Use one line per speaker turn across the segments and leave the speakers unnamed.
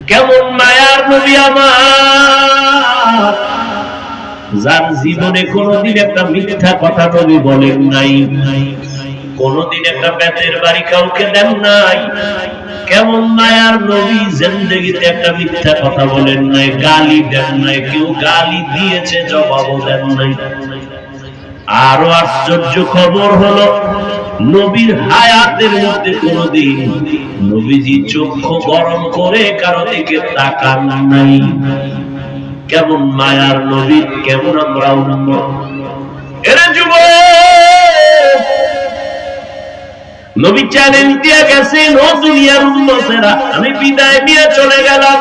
কেমন মায়ার নবী আমার, যার জীবনে কোনদিন একটা মিথ্যা কথা নবী বলেন নাই, কোনদিন একটা বেতের বাড়ি কাউকে দেন নাই। কেমন মায়ার নবী, জিন্দেগিতে একটা মিথ্যা কথা বলেন নাই, গালি দেন নাই, কেউ গালি দিয়েছে জবাবও দেন নাই। আরো আশ্চর্য খবর হলো, নবীর হায়াতের মধ্যে কোনদিন নবীজি চক্ষু গরম করে কারো দিকে তাকান নাই। কেমন মায়ার নবী, কেমন আমরা উম্মত। এরা যুবক, নবী চ্যালেঞ্জ দিয়ে গেছেন, ও দুনিয়ার উম্মতেরা, আমি বিদায় নিয়ে চলে গেলাম,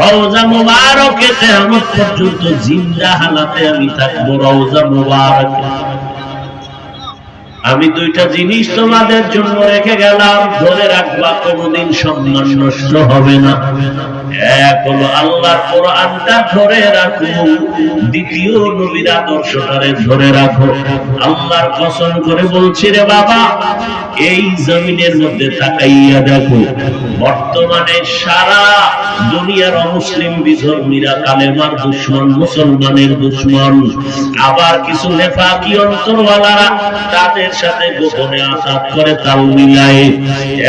রওজা মুবারকে কিয়ামত পর্যন্ত জিন্দা হালাতে আমি থাকবো। রওজা মুবারকে আমি দুইটা জিনিস তোমাদের জন্য রেখে গেলাম, ধরে রাখবা, কোনদিন সম্মান নষ্ট হবে না। এক হলো আল্লাহর কোরআনটা ধরে রাখো, দ্বিতীয় নবীর আদর্শটারে ধরে রাখো। আল্লাহর কসম করে বলছি রে বাবা, এই জমিনের মধ্যে তাকাইয়া দেখো, বর্তমানে সারা দুনিয়ার অমুসলিম বিধর্মীরা কালেমার দুশমন, মুসলমানের দুশমন, আবার কিছু নেফাকি অন্তরওয়ালারা তাদের সাথে গোপনে আঘাত করে, তাল মিলায়।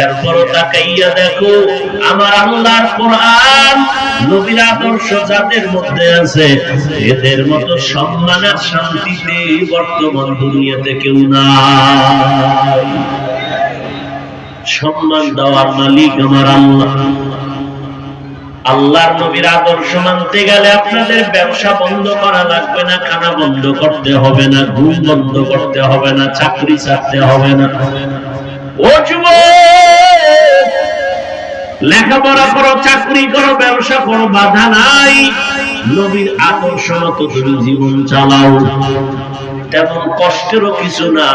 এরপরও তাকাইয়া দেখো, আমার আল্লাহর কোরআন, নবীর আদর্শ যাদের মধ্যে আছে, এদের মতো সম্মান আর শান্তিতে বর্তমান দুনিয়াতে কেউ নাই। সম্মান দেওয়ার মালিক আমার আল্লাহ। আল্লাহর নবীর আদর্শ মানতে গেলে আপনাদের ব্যবসা বন্ধ করা লাগবে না, খানা বন্ধ করতে হবে না, ঘুম বন্ধ করতে হবে না, চাকরি ছাড়তে হবে না। ও যুবক, লেখাপড়া করো, চাকরি করো, ব্যবসা করো, বাধা নাই। নবীর আদর্শ মতো তুমি জীবন চালাও, তেমন কষ্টেরও কিছু না।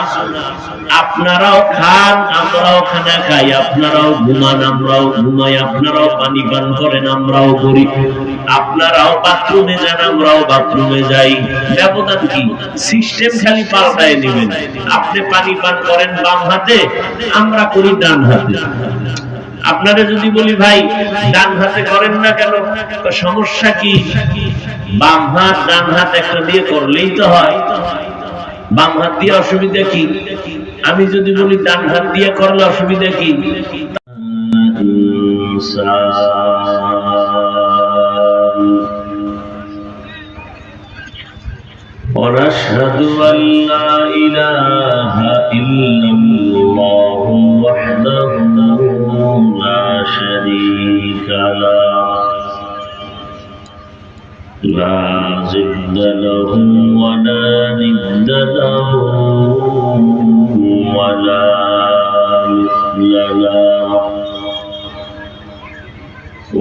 আপনারাও খান, আমরাও খানা খাই, আপনারাও ঘুমান, আমরাও ঘুমাই, আপনারাও পানি পান করেন, আমরাও করি, আপনারাও বাথরুমে যান, আমরাও বাথরুমে যাই। ব্যবধান কি? সিস্টেম খালি পাল্টায় নেবেন। আপনি পানি পান করেন বাম হাতে, আমরা করি ডান হাতে। আপনারা যদি বলি ভাই ডান হাতে করেন না কেন, সমস্যা কি? বাম হাত ডান হাত একটা দিয়ে করলেই তো হয়। বাম হাত দিয়ে অসুবিধা কি? আমি যদি বলি ডান হাত দিয়ে করলে অসুবিধা কি? ونشهد أن لا إله إلا الله وحده لا شريك له لا ضد له ولا ند له ولا مثل له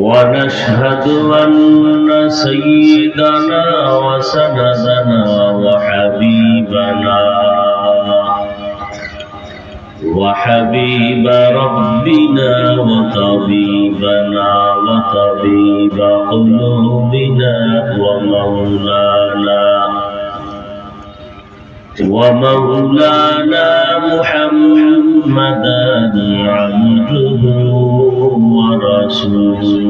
ونشهد أن سيدنا وسندنا وحبيب ربنا وطبيبنا وطبيب قلوبنا ومولانا محمدا عبده ورسوله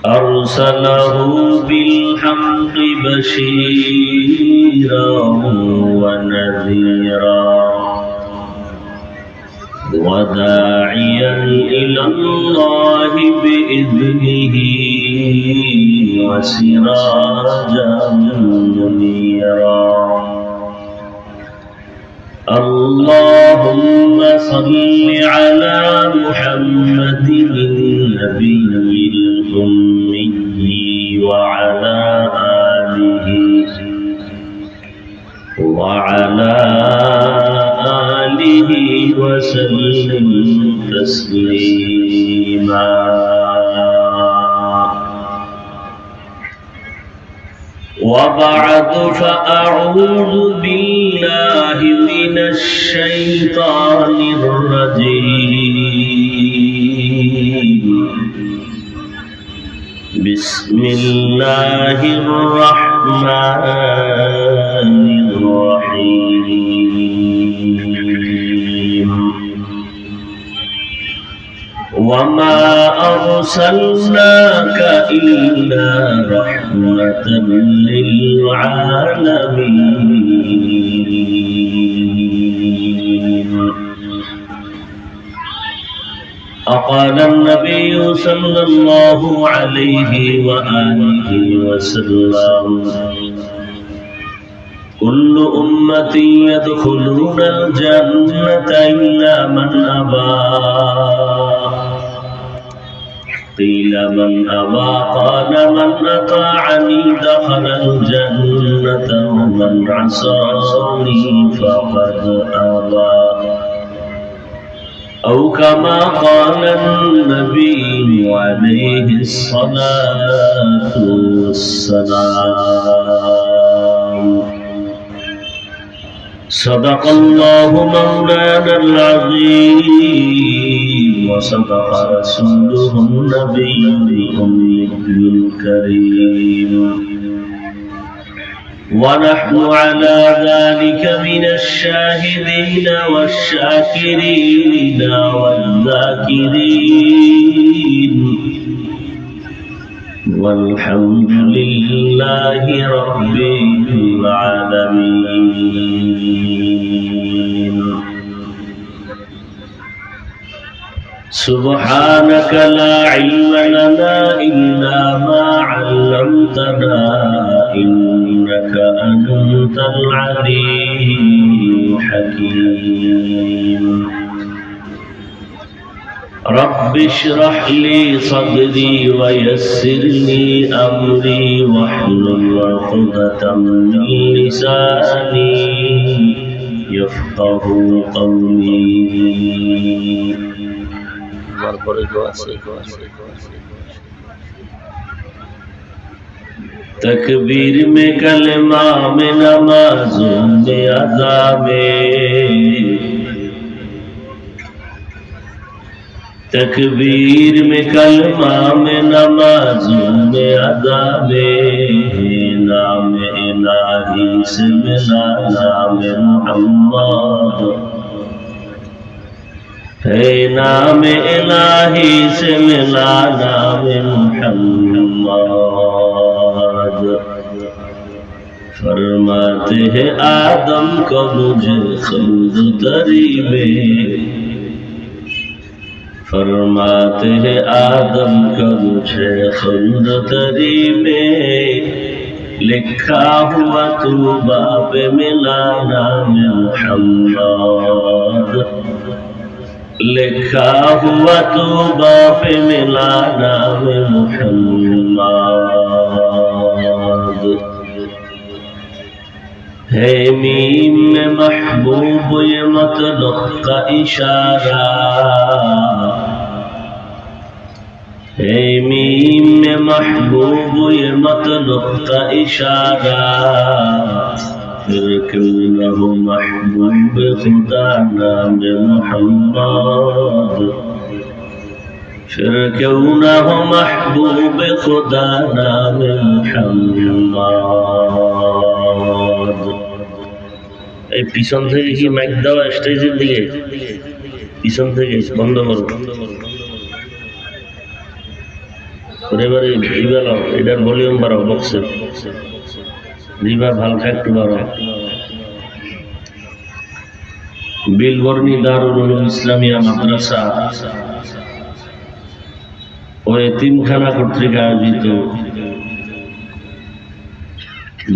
أرسله بالحق بشيرا ونذيرا وداعيا إلى الله بإذنه وسراجا منيرا اللهم صل على محمد النبي الأمي وعلى آله وسلم تسليما وبعد فأعوذ بالله من الشيطان الرجيم بسم الله الرحمن الرحيم وما أرسلناك إلا رحمة للعالمين. أقال النبي صلى الله عليه وآله وسلم كل أمتي يدخلون الجنة إلا من أبى. قيل من أبى؟ قال من أطاعني دخل الجنة ومن عصاني فقد أبى. أو كما قال النبي عليه الصلاة والسلام. صدق الله مولانا العظيم وصدق رسوله النبي الكريم. ونحن على ذلك من الشاهدين والشاكرين والذاكرين والحمد لله رب العالمين. سبحانك لا علم لنا إلا ما علمتنا إنك أنت العليم الحكيم. رب اشرح لي صدري ويسر لي أمري واحلل عقدة من لساني يفقه قولي. तकबीर में कलमा में नमाज़ों में अज़ा में, तकबीर में कलमा में नमाज़ों में अज़ा में, नाम इलाही से मिला नाम मोहम्मद है, नाम इलाही से मिला नाम मोहम्मद। फरमाते हैं आदम को मुझे खुद तरीबे, फरमाते हैं आदम को मुझे खुद तरीबे, लिखा हुआ तूबा पे मिला नाम मोहम्मद, लिखा हुआ तूबा पे मिला नाम मोहम्मद। है मीम में महबूब ये मतलब का इशारा, है मीम में महबूब ये मतलब का इशारा, फिर क्यों न हो महबूब खुदा नाम मोहम्मद, फिर क्यों न हो महबूब खुदा नाम मोहम्मद। এই পিছন থেকে কি মাইক দেওয়া স্টেজের দিকে? পিছন থেকে বন্ধ করো। এবারে এটার ভলিউম বাড়াও, বক্সের রিভার হালকা একটু বাড়াও। বিলবর্ণী দারুল ইসলামিয়া মাদ্রাসা ও এতিমখানা কর্তৃক আয়োজিত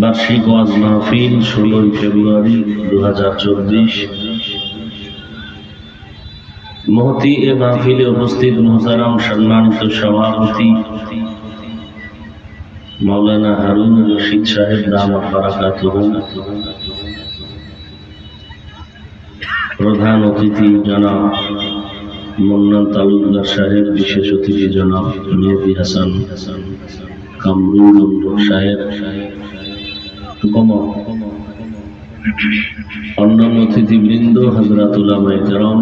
বার্ষিক ওয়াজ মাহফিল 16 ফেব্রুয়ারি 2024। মহতি এ মাহফিলে উপস্থিত মুহতারাম সম্মানিত সভাপতি মৌলানা হারুন রশিদ সাহেব দামাত বারাকাতুহু, প্রধান অতিথি জনাব মুন্নান তালুকদার সাহেব, বিশেষ অতিথি জনাব মেহেদী হাসান কামরুল সাহেব, অন্যান্য অতিথিবৃন্দ, হযরত উলামায়ে কেরাম,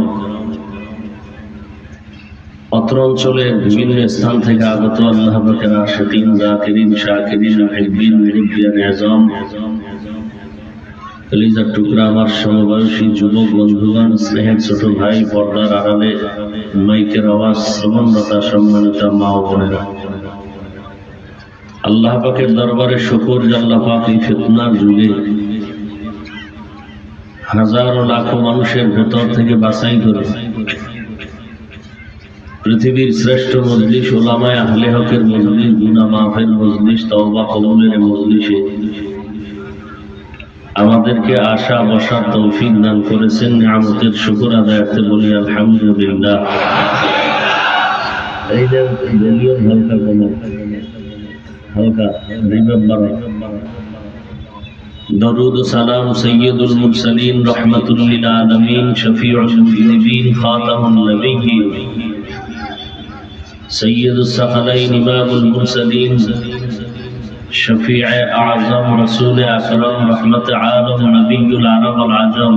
অত্র অঞ্চলের বিভিন্ন স্থান থেকে আগত আল্লাহ পাকের আশিকিন, যাকিরিন, শাকিরিন, মুহিব্বিন, মুহিব্বিয়ান আযম কলিজার টুকরা আমার সমবয়সী যুবক বন্ধুগণ, স্নেহের ছোট ভাই, পর্দার আড়ালে মাইকের আওয়াজ শ্রবণরতা সম্মানিত মা ও বোনেরা, আল্লাহ পাকের দরবারে শুকর যে আল্লাহ পাক এই ফিতনার যুগে হাজারো লাখো মানুষের ভেতর থেকে বাছাই করে পৃথিবীর শ্রেষ্ঠ মজলিস, ওলামায়ে আহলে হকের মজলিস, গুনাহ মাফের মজলিস, তওবা কবুলের মজলিসে আমাদেরকে আশা বসার তৌফিক দান করেছেন। নিয়ামতের শুকর আদায়াতে বলি আলহামদুলিল্লাহ। এই যে বলিও হালকা কোনো হালকা রিমেম্বার দরুদ ও সালাম সৈয়দুল মুরসালিন রহমাতুল লিল আলামিন শফিউল মুযনিবিন খাতামুন নবিয়্যিন সৈয়দুস সাকালাইন ইমামুল মুরসালিন शफीअ आज़म रसूल अकरम रहमत आलम नबीउल अरब वल अजम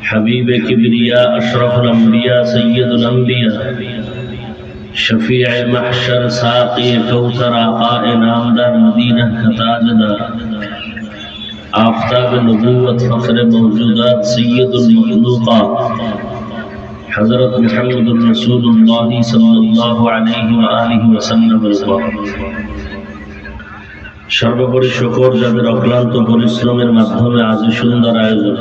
हबीब किबरिया अशरफुल अंबिया सय्यदुल अंबिया शफीअ महशर साक़ी कौसर आक़ाए नामदार मदीना का ताजदार आफ़ताब नबूवत फ़ख्र मौजूदात सय्यदुल मखलूक़ात हज़रत मुहम्मदुर रसूलुल्लाह सल्लल्लाहु अलैहि व आलिहि वसल्लम। সর্বোপরি শুকর যাদের অক্লান্ত পরিশ্রমের মাধ্যমে আজ সুন্দর আয়োজন,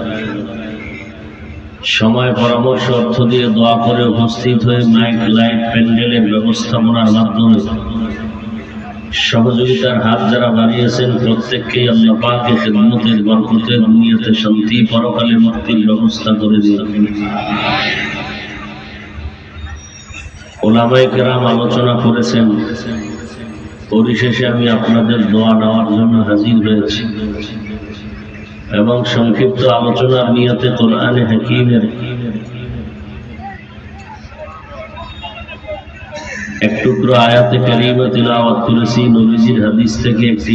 সময় পরামর্শ অর্থ দিয়ে দোয়া করে উপস্থিত হয়ে মাইক লাইট প্যান্ডেলের ব্যবস্থাপনার মাধ্যমে সহযোগিতার হাত যারা বাড়িয়েছেন, প্রত্যেককেই আল্লাহ পাকের খিদমতের বরকতে দুনিয়াতে শান্তি, পরকালে মুক্তির ব্যবস্থা করে দিন। ওলামায়ে কেরাম আলোচনা করেছেন, পরিশেষে আমি আপনাদের দোয়া নেওয়ার জন্য হাজির হয়েছি এবং সংক্ষিপ্ত আলোচনার নিয়তে কোরআনে হাকিমের এক টুকরো আয়াতে কারিমা তিলাওয়াত করেছি। নবীজির হাদিস থেকে একটি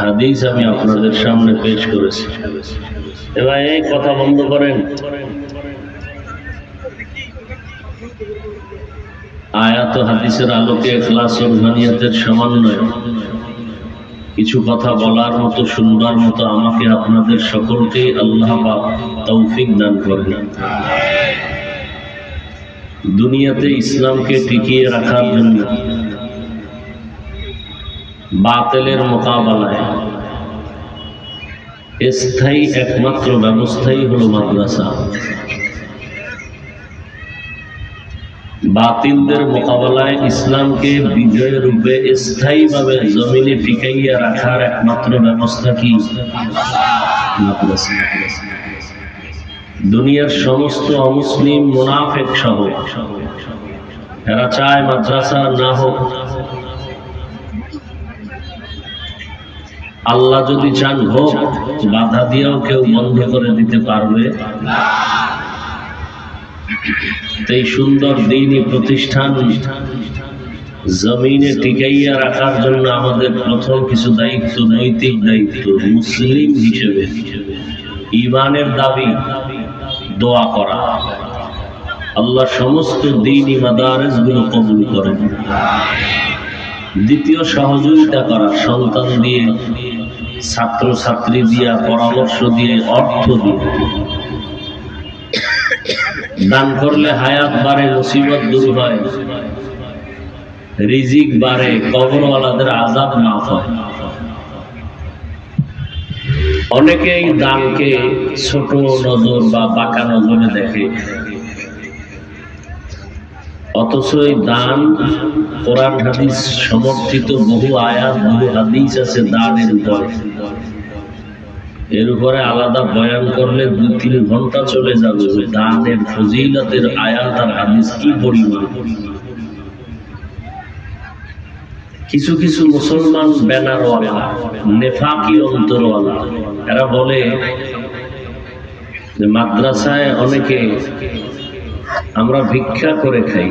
হাদিস আমি আপনাদের সামনে পেশ করেছি। এবার এই কথা বন্ধ করেন, আয়াত ও হাদিসের আলোকে ইখলাস ও রুহানিয়াতের সমন্বয়ে কিছু কথা বলার মতো, শুনবার মতো আমাকে আপনাদের সকলকে আল্লাহ পাক তৌফিক দান করেন। দুনিয়াতে ইসলামকে টিকিয়ে রাখার জন্য বাতিলের মোকাবেলায় স্থায়ী একমাত্র ব্যবস্থাই হলো মাদ্রাসা। বাতিলদের মোকাবেলায় ইসলামকে বিজয় রূপে স্থায়ীভাবে জমিনে টিকাইয়া রাখার একমাত্র ব্যবস্থা কি? মাদ্রাসা। দুনিয়ার সমস্ত অমুসলিম মুনাফিক সহ এরা চায় মাদ্রাসা না হোক। আল্লাহ যদি চান হোক, বাধা দিয়েও কেউ বন্ধ করে দিতে পারবে না। এই সুন্দর দ্বীনি প্রতিষ্ঠান জমিনে টিকাইয়া রাখার জন্য আমাদের প্রথম কিছু দায়িত্ব, নৈতিক দায়িত্ব, মুসলিম হিসেবে ঈমানের দাবি দোয়া করা। আল্লাহ সমস্ত দ্বীনি মাদারিসগুলো কবুল করেন। দ্বিতীয়, সহযোগিতা করা, সন্তান দিয়ে, ছাত্র ছাত্রী দিয়া, পরামর্শ দিয়ে, অর্থ দিয়ে। দান করলে হায়াত বাড়ে, মুসিবত দূর হয়, রিজিক বাড়ে, কবরওয়ালাদের আযাব মাফ হয়। অনেকে এই দানকে ছোট নজর বা বাঁকা নজরে দেখে, অথচ এই দান কোরআন হাদিস সমর্থিত বহু আয়াত, বহু হাদিস আছে দানের উপরে। এর উপরে আলাদা বয়ান করলে 2-3 ঘন্টা চলে যাবে। দানের ফজিলতের আয়াত আর হাদিস কি পরিমাণ। কিছু কিছু মুসলমান ব্যানারওয়ালা, নেফাকি অন্তরওয়ালা, এরা বলে যে মাদ্রাসায় অনেকে আমরা ভিক্ষা করে খাই।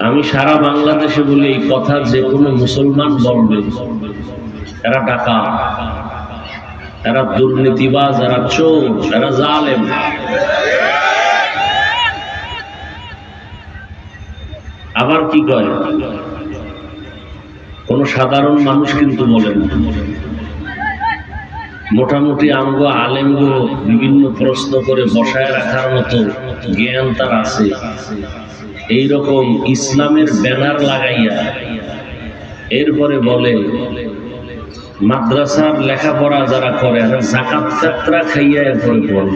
আমি সারা বাংলাদেশে বলি, এই কথা যে কোনো মুসলমান বলবে এরা ডাকাত, এরা দুর্নীতিবাজ, এরা চোর, এরা জালেম। আবার কি করে, কোন সাধারণ মানুষ কিন্তু বলে না। মোটামুটি আমগো আলেমগো বিভিন্ন প্রশ্ন করে বসায় রাখার মতো জ্ঞান তার আছে। এইরকম ইসলামের ব্যানার লাগাইয়া এরপরে বলে মাদ্রাসার লেখাপড়া যারা করে যাকাত ফিতরা খাইয়া এরপরে পড়ে।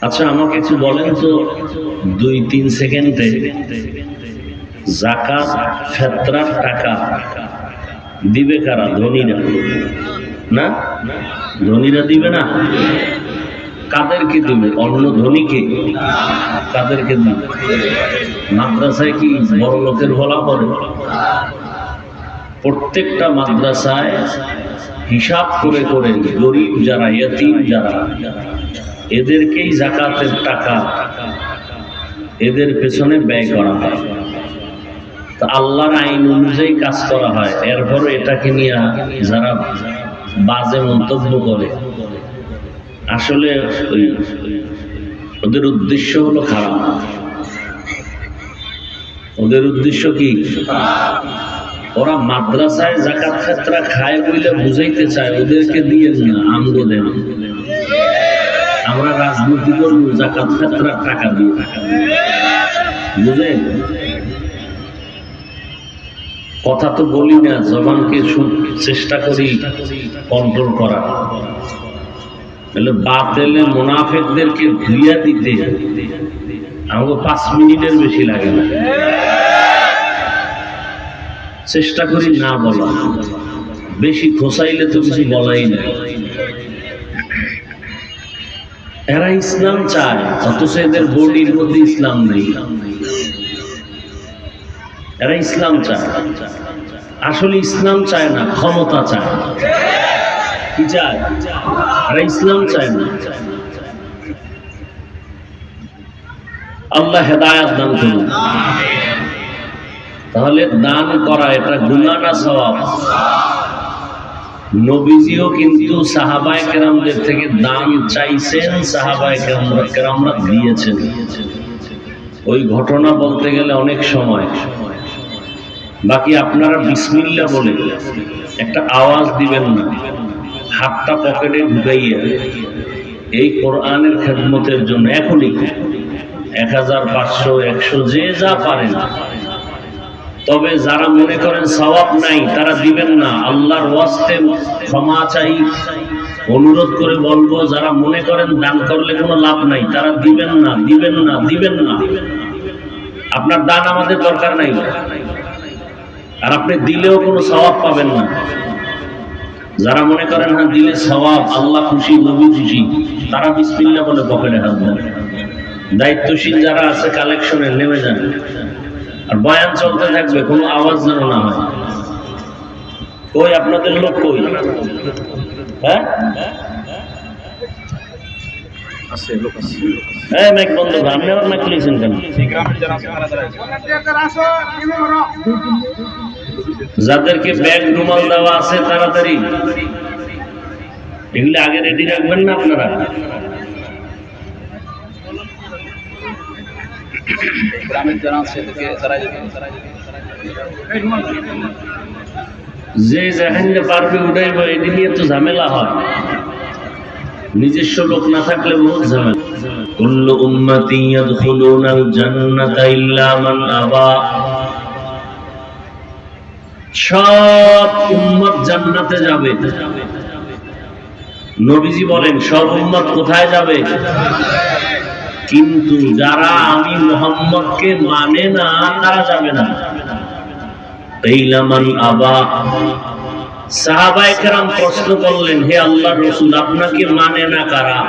আচ্ছা আমাকে একটু বলেন তো 2-3 সেকেন্ডে যাকাত ফিতরার টাকা দিবে কারা? ধনীরা না? ধনীরা দিবে না? কাদেরকে দিবে? অন্য ধনীকে? কাদেরকে দিবে? মাদ্রাসায় কি বড় লোকের বলা পড়ে? প্রত্যেকটা মাদ্রাসায় হিসাব করে করে গরিব যারা, ইয়তীম যারা, এদেরকেই যাকাতের টাকা এদের পেছনে ব্যয় করা হয়। তা আল্লাহর আইন অনুযায়ী কাজ করা হয়। এরপরও এটাকে নিয়ে যারা বাজে মন্তব্য করে, আসলে ওদের উদ্দেশ্য হলো খারাপ। ওদের উদ্দেশ্য কি? ওরা মাদ্রাসায় যাকাত ফিতরা খায় বলে বুঝাইতে চায় ওদেরকে দিয়ে না, আমগো দেন। আমরা রাজনীতি করবো যাকাত ফিতরার টাকা দিয়ে, বুঝেন? কথা তো বলি না, জবানকে চেষ্টা করি কন্ট্রোল করা। বাতেলে মুনাফিকদেরকে ধুইয়া দিতে আমাকে 5 মিনিটের বেশি লাগে না। চেষ্টা করি না বলা, বেশি খোসাইলে তো কিছু বলাই না। এরা ইসলাম চায় অথচ এদের বডির মধ্যে ইসলাম নেই। এরা ইসলাম চায়, আসলে ইসলাম চায় না, ক্ষমতা চায়। কি চায়? এরা ইসলাম চায় না। আল্লাহ হেদায়েত দান করুন। তাহলে দান করা এটা গুনাহ না সওয়াব? নবীজিও কিন্তু সাহাবায়ে কেরামদের থেকে দান চাইছেন, সাহাবায়ে কেরামরা দিয়েছেন। ওই ঘটনা বলতে গেলে অনেক সময়, বাকি আপনারা বিসমিল্লাহ বলে একটা আওয়াজ দিবেন না, হাতটা পকেটে ঢুকাইয়া এই কোরআনের খেদমতের জন্য এখনই 1000, 500, 100 যে যা পারেন। তবে যারা মনে করেন সওয়াব নাই তারা দিবেন না। আল্লাহর ওয়াস্তে ক্ষমা চাই, অনুরোধ করে বলবো, যারা মনে করেন দান করলে কোনো লাভ নাই তারা দিবেন না, দিবেন না, দিবেন না। আপনার দান আমাদের দরকার নাই, আর আপনি দিলেও কোনো সওয়াব পাবেন না। যারা মনে করেন হ্যাঁ দিলে সওয়াব, আল্লাহ খুশি, নবী খুশি, তারা বিসমিল্লাহ বলে পকেটে হাত দেন। দায়িত্বশীল যারা আছে কালেকশনে নেমে যান, আর বয়ান চলতে থাকবে, কোনো আওয়াজ যেন না হয়। কই আপনাদের লোক কই? হ্যাঁ মাইক বন্ধ, আপনি আবার মাইক খুলেছেন কেন? যাদেরকে ব্যাগ রুমাল দেওয়া আছে তাড়াতাড়ি এগুলি আগে রেডি রাখবেন না আপনারা। যে যেখানে পারবে উঠাইব, এটি নিয়ে তো ঝামেলা হয়। নিজস্ব লোক না থাকলে বহুত ঝামেলা। কুল্লু উম্মতি ইয়াদখুলুনাল জান্নাতা ইল্লা মান আবা। সব উম্মত জান্নাতে যাবে। নবীজি বলেন সব উম্মত কোথায় যাবে? কিন্তু যারা আমি মুহাম্মদকে মানে না তারা যাবে না। ইল্লা মান আবা। সাহাবায়ে কেরাম প্রশ্ন করলেন, হে আল্লাহর রাসূল, আপনাকে মানে না কারা?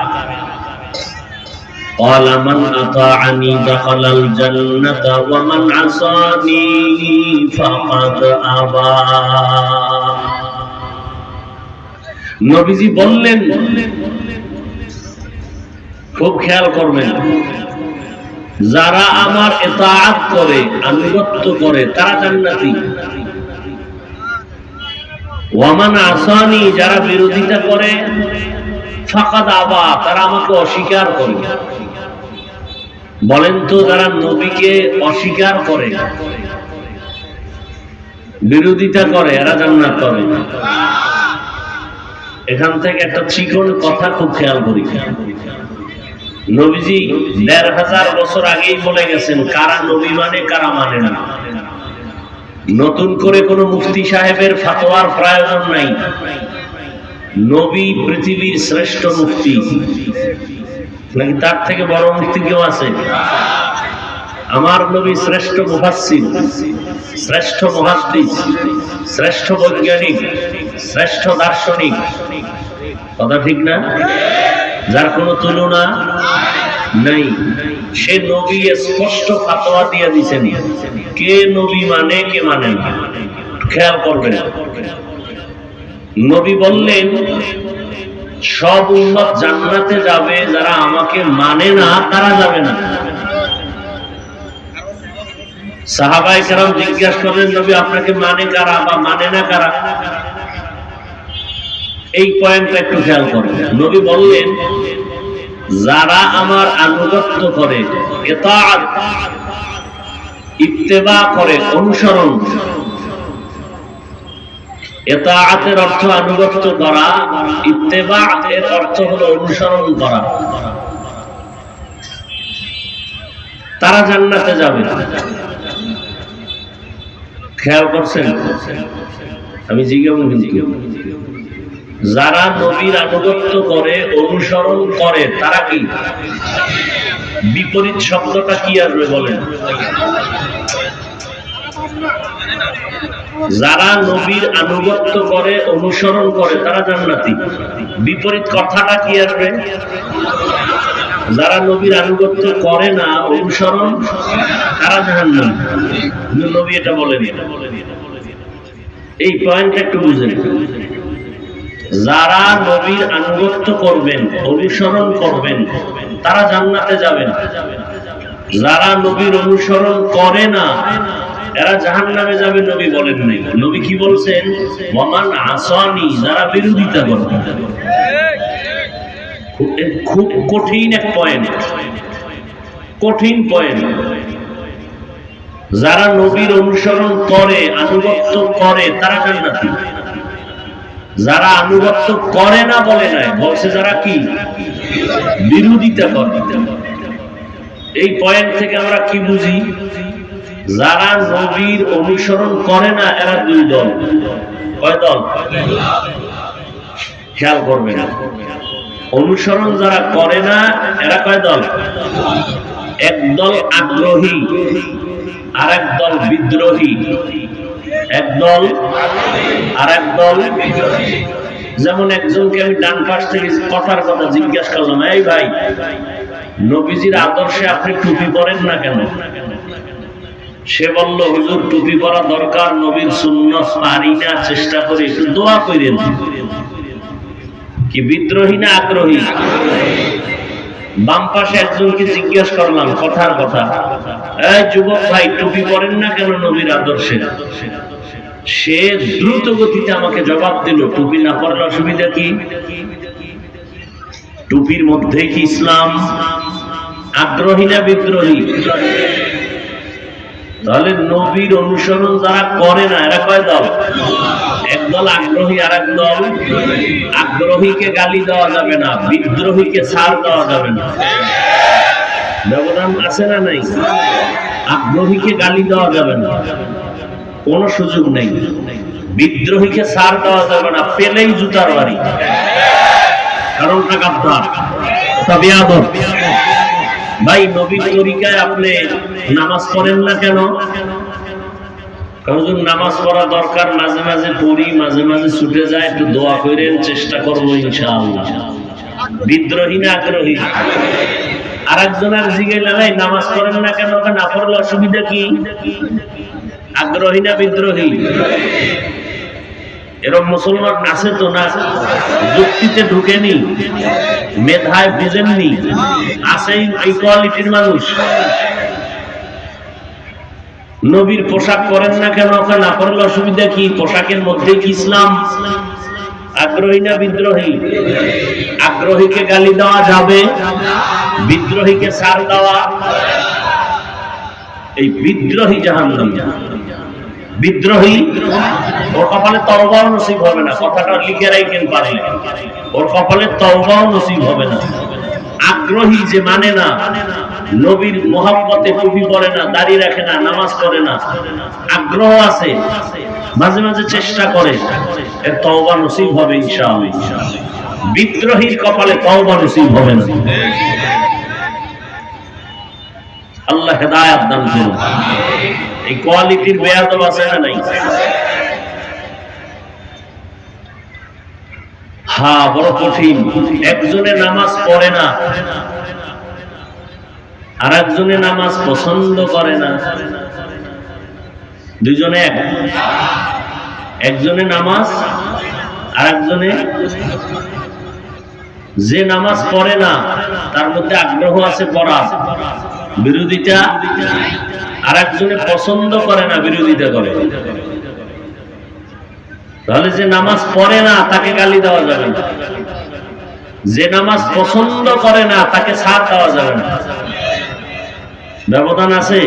قال من أطاعني دخل الجنة ومن عصاني فقد أبى। নবীজি বললেন, খুব খেয়াল করবেন, যারা আমার ইতাআত করে, আনুগত্য করে, তারা জান্নাতি। ওয়ামান আসানি, যারা বিরোধিতা করে, ফাকাদ আবা, তারা আমাকে অস্বীকার করে। বলেন তো, যারা নবীকে অস্বীকার করে বিরোধিতা করে এরা জান্নাত পাবে। এখান থেকে একটা চিকন কথা খুব খেয়াল করি। নবীজি ১৫০০ বছর আগেই বলে গেছেন কারা নবী মানে কারা মানে না। নতুন করে কোন মুফতি সাহেবের ফতোয়ার প্রয়োজন নাই। নবী পৃথিবীর শ্রেষ্ঠ মুফতি, নাকি তার থেকে বড় মুফতি কেউ আছে? আমার নবী শ্রেষ্ঠ মুফাসসির, শ্রেষ্ঠ মুহাদ্দিস, শ্রেষ্ঠ বৈজ্ঞানিক, শ্রেষ্ঠ দার্শনিক। কথা ঠিক না? যার কোনো তুলনা নাই। সে নবী স্পষ্ট ফতোয়া দিয়ে দিয়েছেন কে নবী মানে কে মানে না। খেয়াল করবেন, নবী বললেন সব উম্মত জান্নাতে যাবে, যারা আমাকে মানে না তারা যাবে না। সাহাবায়ে কেরাম জিজ্ঞাসা করলেন নবী আপনাকে মানে কারা বা মানে না কারা? এই পয়েন্টটা একটু খেয়াল করেন। নবী বললেন যারা আমার আনুগত্য করে, ইতাআত ইত্তেবা করে, অনুসরণ। ইতাআতের অর্থ আনুগত্য করা, ইত্তেবা এর অর্থ হলো অনুসরণ করা। তারা জান্নাতে যাবে। খেয়াল করছেন? আমি জিজ্ঞাসা করছি যারা নবীর আনুগত্য করে, অনুসরণ করে, তারা কি? বিপরীত শব্দটা কি আসবে বলেন? যারা নবীর আনুগত্য করে, অনুসরণ করে, তারা জান্নাতি। বিপরীত কথাটা কি আসবে? যারা নবীর আনুগত্য করে না, অনুসরণ, তারা জাহান্নামী। কিন্তু নবী এটা বলেনি। এই পয়েন্টটা একটু বুঝেন। যারা নবীর আনুগত্য করবেন, অনুসরণ করবেন, তারা জান্নাতে যাবেন। যারা নবীর অনুসরণ করে না এরা জাহান্নামে যাবে নবী বলেন নাই। নবী কি বলছেন? ওয়ামান আসানি, যারা বিরোধিতা করে। খুব কঠিন এক পয়েন্ট, কঠিন পয়েন্ট। যারা নবীর অনুসরণ করে, আনুগত্য করে, তারা জান্নাতি। যারা আনুগত্য করে না বলে নাই, বলছে যারা কি? বিরোধিতা করে। এই পয়েন্ট থেকে আমরা কি বুঝি? যারা নবীর অনুসরণ করে না এরা দুই দল। কয় দল? খেয়াল করবেন, অনুসরণ যারা করে না এরা কয় দল? একদল আগ্রহী আর একদল বিদ্রোহী। একদল আর একদল। যেমন একজনকে আমি ডান পাশ থেকে কথার কথা জিজ্ঞাসা করলাম, এই ভাই নবীজির আদর্শে আপনি টুপি পরেন না কেন? সে বলল হুজুর টুপি পরা দরকার, নবীর সুন্নাত পারি না, চেষ্টা করি, একটু দোয়া করেন। কি বিদ্রোহী না আগ্রহী? বাম পাশে একজনকে জিজ্ঞাসা করলাম কথার কথা, এই যুবক ভাই টুপি পরেন না কেন নবীর আদর্শে? সে দ্রুত গতিতে আমাকে জবাব দিল, টুপি না পরলে অসুবিধা কি? টুপির মধ্যে কি ইসলাম? আগ্রহী না বিদ্রোহী? তাহলে নবীর অনুসরণ যারা করে না এরা কয় দল? একদল আগ্রহী আর একদল। আগ্রহীকে গালি দেওয়া যাবে না, বিদ্রোহীকে ছাড় দেওয়া যাবে না। ব্যবধান আছে না নাই? আগ্রহীকে গালি দেওয়া যাবে না, কোন সুযোগ নেই। বিদ্রোহীকে ছাড় দেওয়া যাবে না, পেলেই জুতার বাড়ি। কারণটা গাদ্দার, তা বেয়াদব। ভাই নবীর তরিকায় আপনি নামাজ পড়েন না কেন? হুজুর নামাজ পড়া দরকার, মাঝে মাঝে পড়ি, মাঝে মাঝে ছুটে যায়, একটু দোয়া করেন, চেষ্টা করবো ইনশাআল্লাহ। বিদ্রোহী না আগ্রহী? আর একজনের জিজ্ঞাসা, ভাই নামাজ পড়েন না কেন? না পড়লে অসুবিধা কি? আগ্রহী না বিদ্রোহী? এরকম মুসলমান আছে তো না? যুক্তিতে ঢুকেনি, মেধায় বুঝেননি, আছে এই কোয়ালিটির মানুষ। নবীর পোশাক পরেন না কেন? না পরলে অসুবিধা কি? পোশাকের মধ্যে কি ইসলাম? আগ্রহী না বিদ্রোহী? আগ্রহীকে গালি দেওয়া যাবে, বিদ্রোহীকে ছাড় দেওয়া। এই বিদ্রোহী জাহান্নামী। বিদ্রোহী ওর কপালে তওবাও নসিব হবে না, কথাটা লিখে রাখেন পারলে, ওর কপালে তওবাও নসিব হবে না। আগ্রহী যে মানে না, নবীর মহব্বতে টুপি পরে না, দাড়ি রাখে না, নামাজ পড়ে না, আগ্রহ আছে, মাঝে মাঝে চেষ্টা করে, এর তওবা নসিব হবে ইনশাআল্লাহ। বিদ্রোহীর কপালে তওবা নসিব হবে না। আল্লাহ হেদায়েত দান করুন। এই কোয়ালিটির বেয়াদব আছে না নাই? হ্যাঁ, বড় কঠিন। একজনে নামাজ পড়ে না, আর একজনে নামাজ পছন্দ করে না, দুইজনে এক, একজনে নামাজ আর একজনে, যে নামাজ পড়ে না তার মধ্যে আগ্রহ আছে পড়ার, বিরোধিতা, আর একজনে পছন্দ করে না, বিরোধিতা করে। তাহলে যে নামাজ পড়ে না তাকে গালি দেওয়া যাবে না, যে নামাজ পছন্দ করে না তাকে ছাড় দেওয়া যাবে না। ব্যবধান আছে।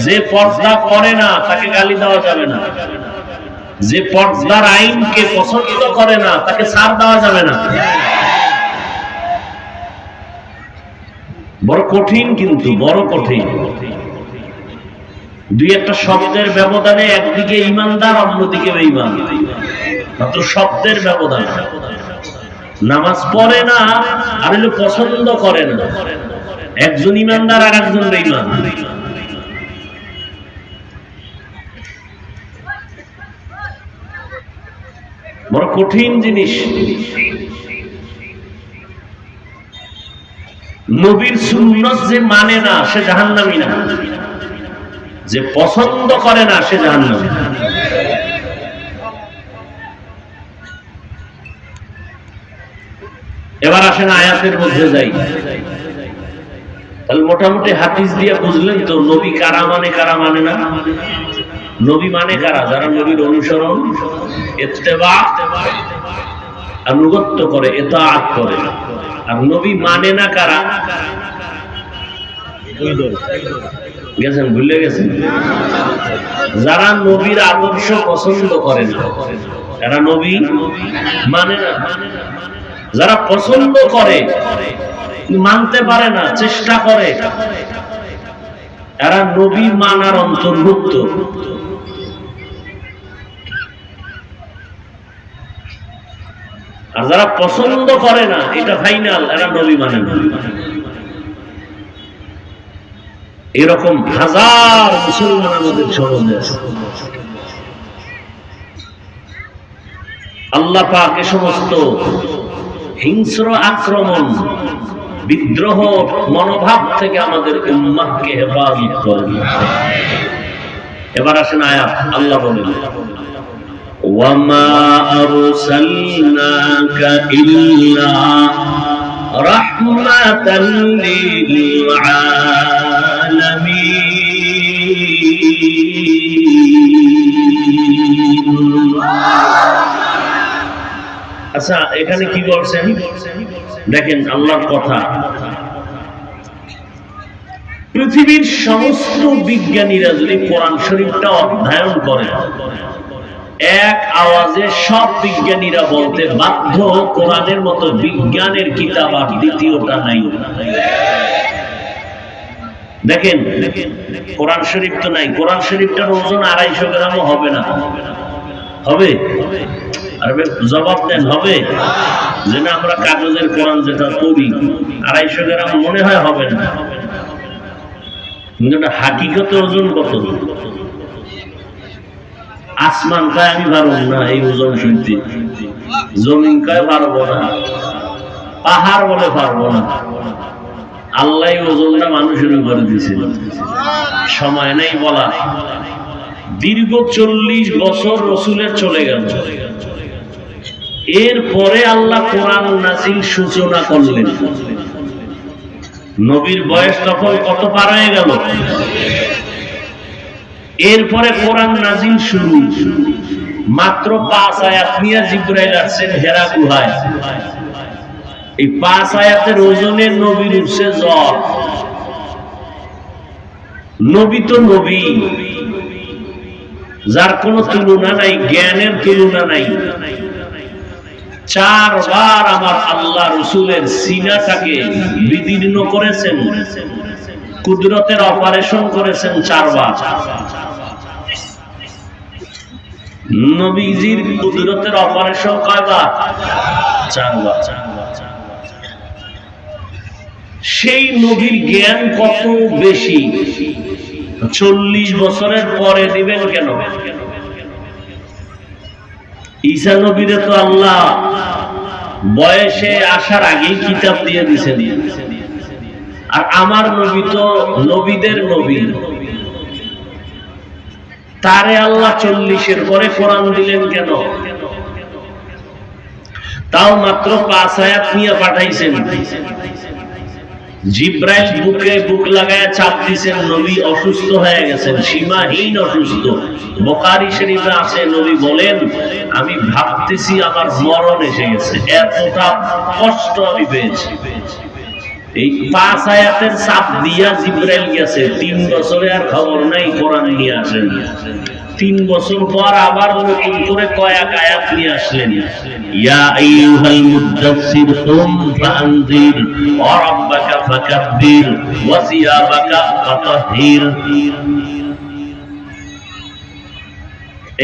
যে পর্দা করে না তাকে গালি দেওয়া যাবে না, যে পর্দার আইনকে পছন্দ করে না তাকে ছাড় দেওয়া যাবে না। বড় কঠিন, কিন্তু বড় কঠিন। দুই একটা শব্দের ব্যবধানে একদিকে ইমানদার, অন্যদিকে বেঈমান, মাত্র শব্দের ব্যবধান। নামাজ পড়ে না আর হলো পছন্দ করে না, একজন ইমানদার আর একজন বেঈমান। বড় কঠিন জিনিস। নবীর সুন্নাত যে মানে না সে জাহান্নামী না, যে পছন্দ করে না সে জাহান্নামী। এবার আসেন আয়াতের মধ্যে যাই। তাহলে মোটামুটি হাদিস দিয়ে বুঝলেন তো নবী কারা মানে কারা মানে না। নবী মানে কারা? যারা নবীর অনুসরণ, ইত্তেবা, আনুগত্য করে, ইতাআত করে। আর নবী মানে না কারা? গেছেন, ভুলে গেছেন? যারা নবীর আদর্শ পছন্দ করে না, এরা নবী মানে না। যারা পছন্দ করে মানতে পারে না, চেষ্টা করে, এরা নবী মানার অন্তর্ভুক্ত। আর যারা পছন্দ করে না, এটা ফাইনাল, এরা নবী মানে না। এরকম হাজার মুসলমান আমাদের সমাজে আছে। আল্লাহ পাক এ সমস্ত হিংস্র আক্রমণ, বিদ্রোহ মনোভাব থেকে আমাদের উম্মাহকে হেফাজত করেন। এবার আসেন আয়াত। আল্লাহ বলেন, ওয়ামা আরসালনাকা ইল্লা রাহমাতাল লিল আলামিন। আচ্ছা, এখানে কি বলছেন দেখেন, আল্লাহর কথা। পৃথিবীর সমস্ত বিজ্ঞানীরা যদি কোরআন শরীফটা অধ্যয়ন করে, এক আওয়াজে সব বিজ্ঞানীরা বলতে বাধ্য, কোরআনের মতো বিজ্ঞানের কিতাব আর দ্বিতীয়টা নাই। দেখেন, কোরআন শরীফ তো নাই। কোরআন শরীফটার ওজন 250 গ্রামও হবে না। হবে? জবাব দেন, হবে? যে না, আমরা কাগজের কোরআন যেটা পড়ি 250 গ্রাম মনে হয় হবে না। কিন্তু হাকিকত ওজন কত? আসমান কয় আমি পারব না এই ওজন শুনতে, জমিন কয় পারবো না, পাহাড় বলে পারবো না। আল্লাহ ওজনটা মানুষের উপরে দিয়েছে, সময় নেই বলা। দীর্ঘ 40 বছর রসুলের চলে গেল, এরপরে আল্লাহ কোরআন নাজিল সূচনা করলেন। নবীর বয়স তখন কত পার হয়ে গেল? এরপরে কোরআন নাজিল শুরু। মাত্র 5 আয়াত নিয়ে জিবরাইল আসছেন হেরা গুহায়। এই 5 আয়াতের ওজনে নবীর উঠছে জ্বর। নবী তো নবী, যার কোনো তুলনা নাই, জ্ঞানের তুলনা নাই। 4 বার আমার আল্লাহ রাসূলের সিনাটাকে বিদীর্ণ করেছেন, কুদরতের অপারেশন করেছেন 4 বার। নবীজির কুদরতের অপারেশন কয়বার? 4 বার। সেই নবীর জ্ঞান কত বেশি, 40 বছরের পরে দিবেন কেন? ঈসা নবীরে তো আল্লাহ বয়সে আসার আগেই কিতাব দিয়ে দিয়েছেন, আর আমার নবী তো নবীদের নবী, তারে আল্লাহ 40-এর পরে কোরআন দিলেন কেন? তাও মাত্র 5 আয়াত নিয়ে পাঠাইছেন। জিব্রাইল বুকে বুক লাগায় চাপ দিয়েছেন, নবী অসুস্থ হয়ে গেছেন, সীমাহীন অসুস্থ। বুখারী শরীফে আছে, নবী বলেন আমি ভাবতেছি আমার মরণ এসে গেছে, এতটা কষ্ট আমি পেয়েছি। এই 5 আয়াতের চাপ দিয়া জিব্রাইল গেছে, 3 বছরে আর খবর নাই কোরআন নিয়ে আসেন। 3 বছর পর আবার নতুন করে কয়েক আয়াত নিয়ে আসলেন। ইয়া আইয়ুহাল মুদাসসির কুম ফাআনজির ওয়া রাব্বাকা ফাকাব্বির ওয়া সিয়াবাকা ফাতাহহির।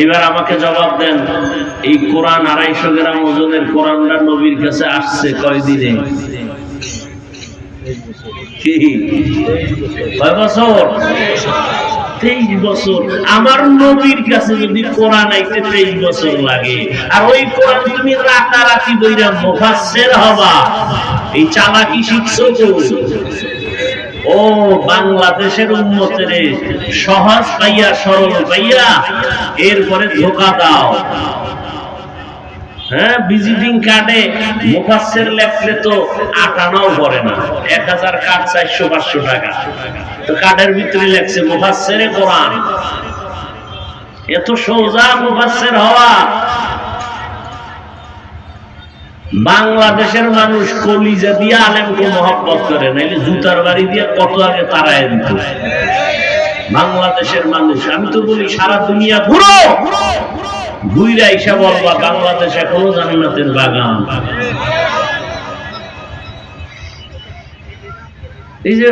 এবার আমাকে জবাব দেন, এই কোরআন 250 গ্রাম ওজনের কোরআনটা নবীর কাছে আসছে কয়দিনে? কয় বছর? 23 বছর। আমার নবীর কাছে যদি কোরআন আইতে 23 বছর লাগে, আর ওই কোরআন তুমি রাতারাতি বইরা মুফাসসির হবা, এই চালাকি শিখছো তো? ও বাংলাদেশের উম্মতের সহজ পাইয়া, সরল পাইয়া এরপরে ধোঁকা দাও। হ্যাঁ, ভিজিটিং কার্ডে মুফাসসির লেখলে তো 8 আনাও পড়ে না, 1000 কার্ড 400-500 টাকা, তো কার্ডের ভিতরে লেখছে মুফাসসিরে কোরআন। এত সোজা মুফাসসির হওয়া? বাংলাদেশের মানুষ কলিজা দিয়ে আলেমকে মহব্বত করে, নাইলে জুতার বাড়ি দিয়ে কত আগে তাড়ায় দিত। বাংলাদেশের মানুষ, আমি তো বলি সারা দুনিয়া ঘুরো, ঘুইরা এসে বলবা বাংলাদেশ এখনো জান্নাতের বাগান। এই যে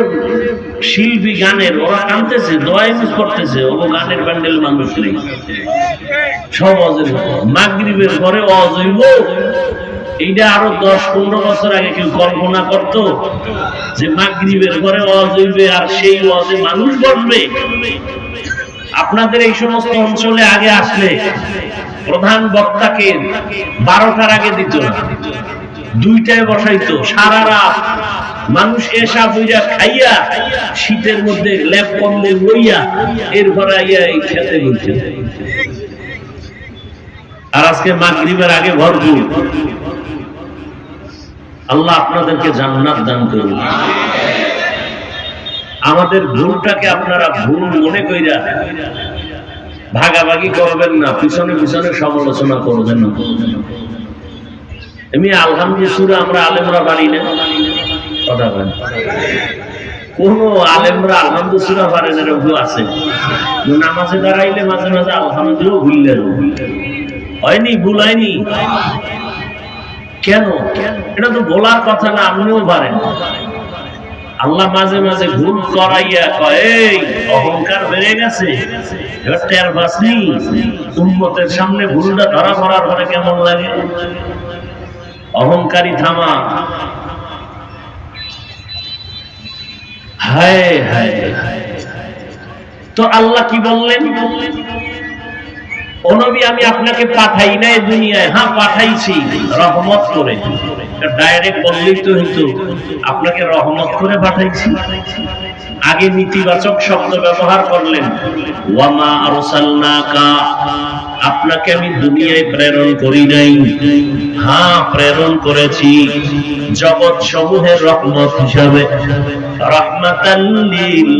শিল্পী গানের, ওরা কানতেছে, দোয়া ইউজ করতেছে, ও গানের ব্যান্ডেল মানুষ নেই, সব অজের। মাগরিবের পরে ওয়াজ হইব, এইটা আরো 10-15 বছর আগে কেউ কল্পনা করতো যে মাগরিবের পরে ওয়াজ হইবে আর সেই ওয়াজে মানুষ বসবে? আপনাদের এই সমস্ত অঞ্চলে আগে আসলে প্রধান বক্তাকে 12টার আগে দিত না, 2টায় বসাইতো, সারা রাত মানুষ এসা বইরা খাইয়া শীতের মধ্যে লেপ কম্বল লইয়া এরপরে আইয়া এই খেতে বলছে। আর আজকে মাগরিবের আগে ভরপুর। আল্লাহ আপনাদেরকে জান্নাত দান করুন। আমাদের ভুলটাকে আপনারা ভুল মনে কইরা ভাগাভাগি করবেন না, পিছনে পিছনে সমালোচনা করবেন না। আমি আলহামদুলিল্লাহ আমরা আলেমরা পারি না, কথা বলেন। কোন আলেমরা আলহামদুলিল্লাহ পারে না এরকম আছে? নামাজে দাঁড়াইলে মাঝে মাঝে আলহামদুলিল্লাহ ভুললে হয়নি, ভুল হয়নি কেন? এটা তো বলার কথা না, আপনিও পারেন। আল্লাহ মাঝে মাঝে ভুল করাইয়া কয় এই অহংকার বেড়ে গেছে, এবার টের পাসনি? উম্মতের সামনে ভুলটা ধরা পড়ার পরে কেমন লাগে? অহংকারী থামা। হায় হায়, তো আল্লাহ কি বললেন? ও নবী, আমি আপনাকে পাঠাই না এই দুনিয়ায়। হ্যাঁ পাঠাইছি রহমত করে, ডাইরেক্ট বললেই তো হইতো আপনাকে রহমত করে পাঠাইছি। আগে নেতিবাচক শব্দ ব্যবহার করলেন, ওয়ামা আরসালনাকা, আপনাকে আমি দুনিয়ায় প্রেরণ করি নাই। হ্যাঁ প্রেরণ করেছি জগৎ সমূহের রহমত হিসাবে, রাহমাতাল লিল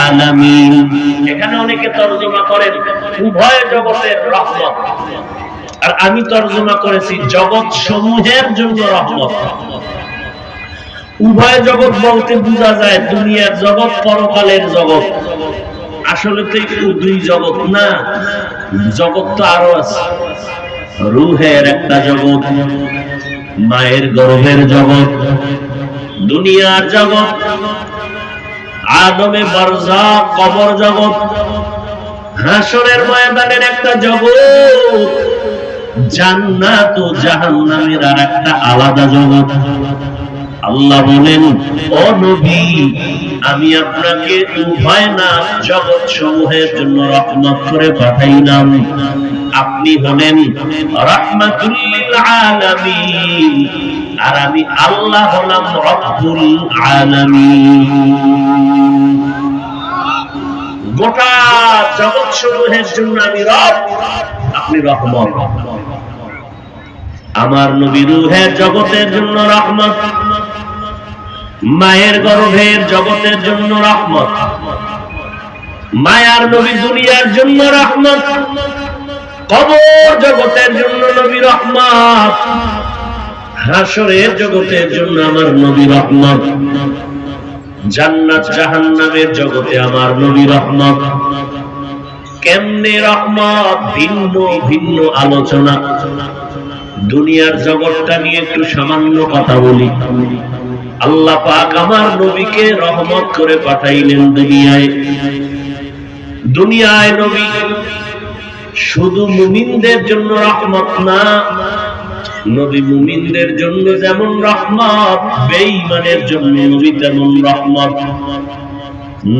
আলামিন। এখানে অনেকে তরজমা করেন উভয় জগতের রহমত, আর আমি তরজমা করেছি জগৎ সমূহের জন্য রহমত। উভয় জগৎ বলতে বোঝা যায় দুনিয়ার জগৎ, পরকালের জগৎ। আসলে তো একটু দুই জগৎ না, জগৎ তো আরো আছে। রুহের একটা জগৎ, মায়ের গর্ভের জগৎ, দুনিয়ার জগৎ, আদমে বারজাখ কবর জগৎ, হাসরের ময়দানের একটা জগৎ, জান্নাত ও জাহান্নামের আর একটা আলাদা জগৎ। আল্লাহ বলেন, ও নবী, আমি আপনাকে উভয় না জগৎ সমূহের জন্য রহমত করে পাঠাইলাম। আপনি হলেন রাহমাতুল লিল আলামিন, আর আমি আল্লাহ হলাম রব্বুল আলামিন। গোটা জগৎ সমূহের জন্য আমি রব, আপনি রহমত। আমার নবী রূহের জগতের জন্য রহমত, মায়ের গর্ভের জগতের জন্য রহমত, মায়ার নবী দুনিয়ার জন্য রহমত, কবর জগতের জন্য নবী রহমত, হাসরের জগতের জন্য আমার নবী রহমত, জান্নাত জাহান্নামের জগতে আমার নবী রহমত। কেমনে রহমত? ভিন্ন ভিন্ন আলোচনা। দুনিয়ার জগৎটা নিয়ে একটু সামান্য কথা বলি। আল্লাহ পাক আমার নবীকে রহমত করে পাঠাইলেন দুনিয়ায়। দুনিয়ায় নবী শুধু মুমিনদের জন্য রহমত না, নবী মুমিনদের জন্য যেমন রহমত, বেঈমানের জন্য নবী তেমন রহমত।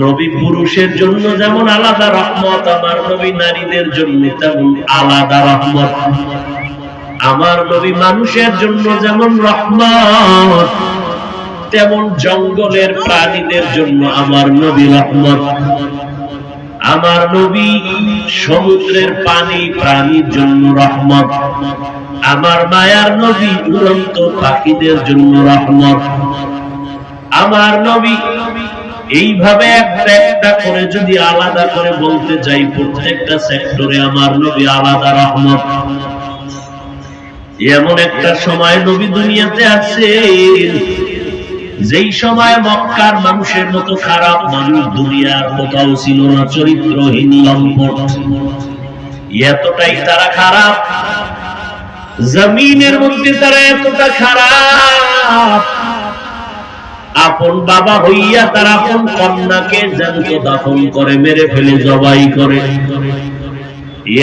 নবী পুরুষের জন্য যেমন আলাদা রহমত, আমার নবী নারীদের জন্য তেমন আলাদা রহমত। আমার নবী মানুষের জন্য যেমন রহমত, তেমন জঙ্গলের প্রাণীদের জন্য আমার নবী রহমত। আমার নবী সমুদ্রের পানি প্রাণীর জন্য রহমত। আমার মায়ার নবী উড়ন্ত পাখিদের জন্য রহমত। আমার নবী এইভাবে একটা একটা করে যদি আলাদা করে বলতে যাই, প্রত্যেকটা সেক্টরে আমার নবী আলাদা রহমত। এমন একটা সময় নবী দুনিয়াতে আছে, যেই সময় মক্কার মানুষের মতো খারাপ মানুষ দুনিয়ার কোথাও ছিল না, চরিত্রহীন লম্পট। এতটাই তারা খারাপ, জমিনের মধ্যে তারা এতটা খারাপ, আপন বাবা হইয়া তারা আপন কন্যাকে জ্যান্ত দাফন করে, মেরে ফেলে জবাই করে।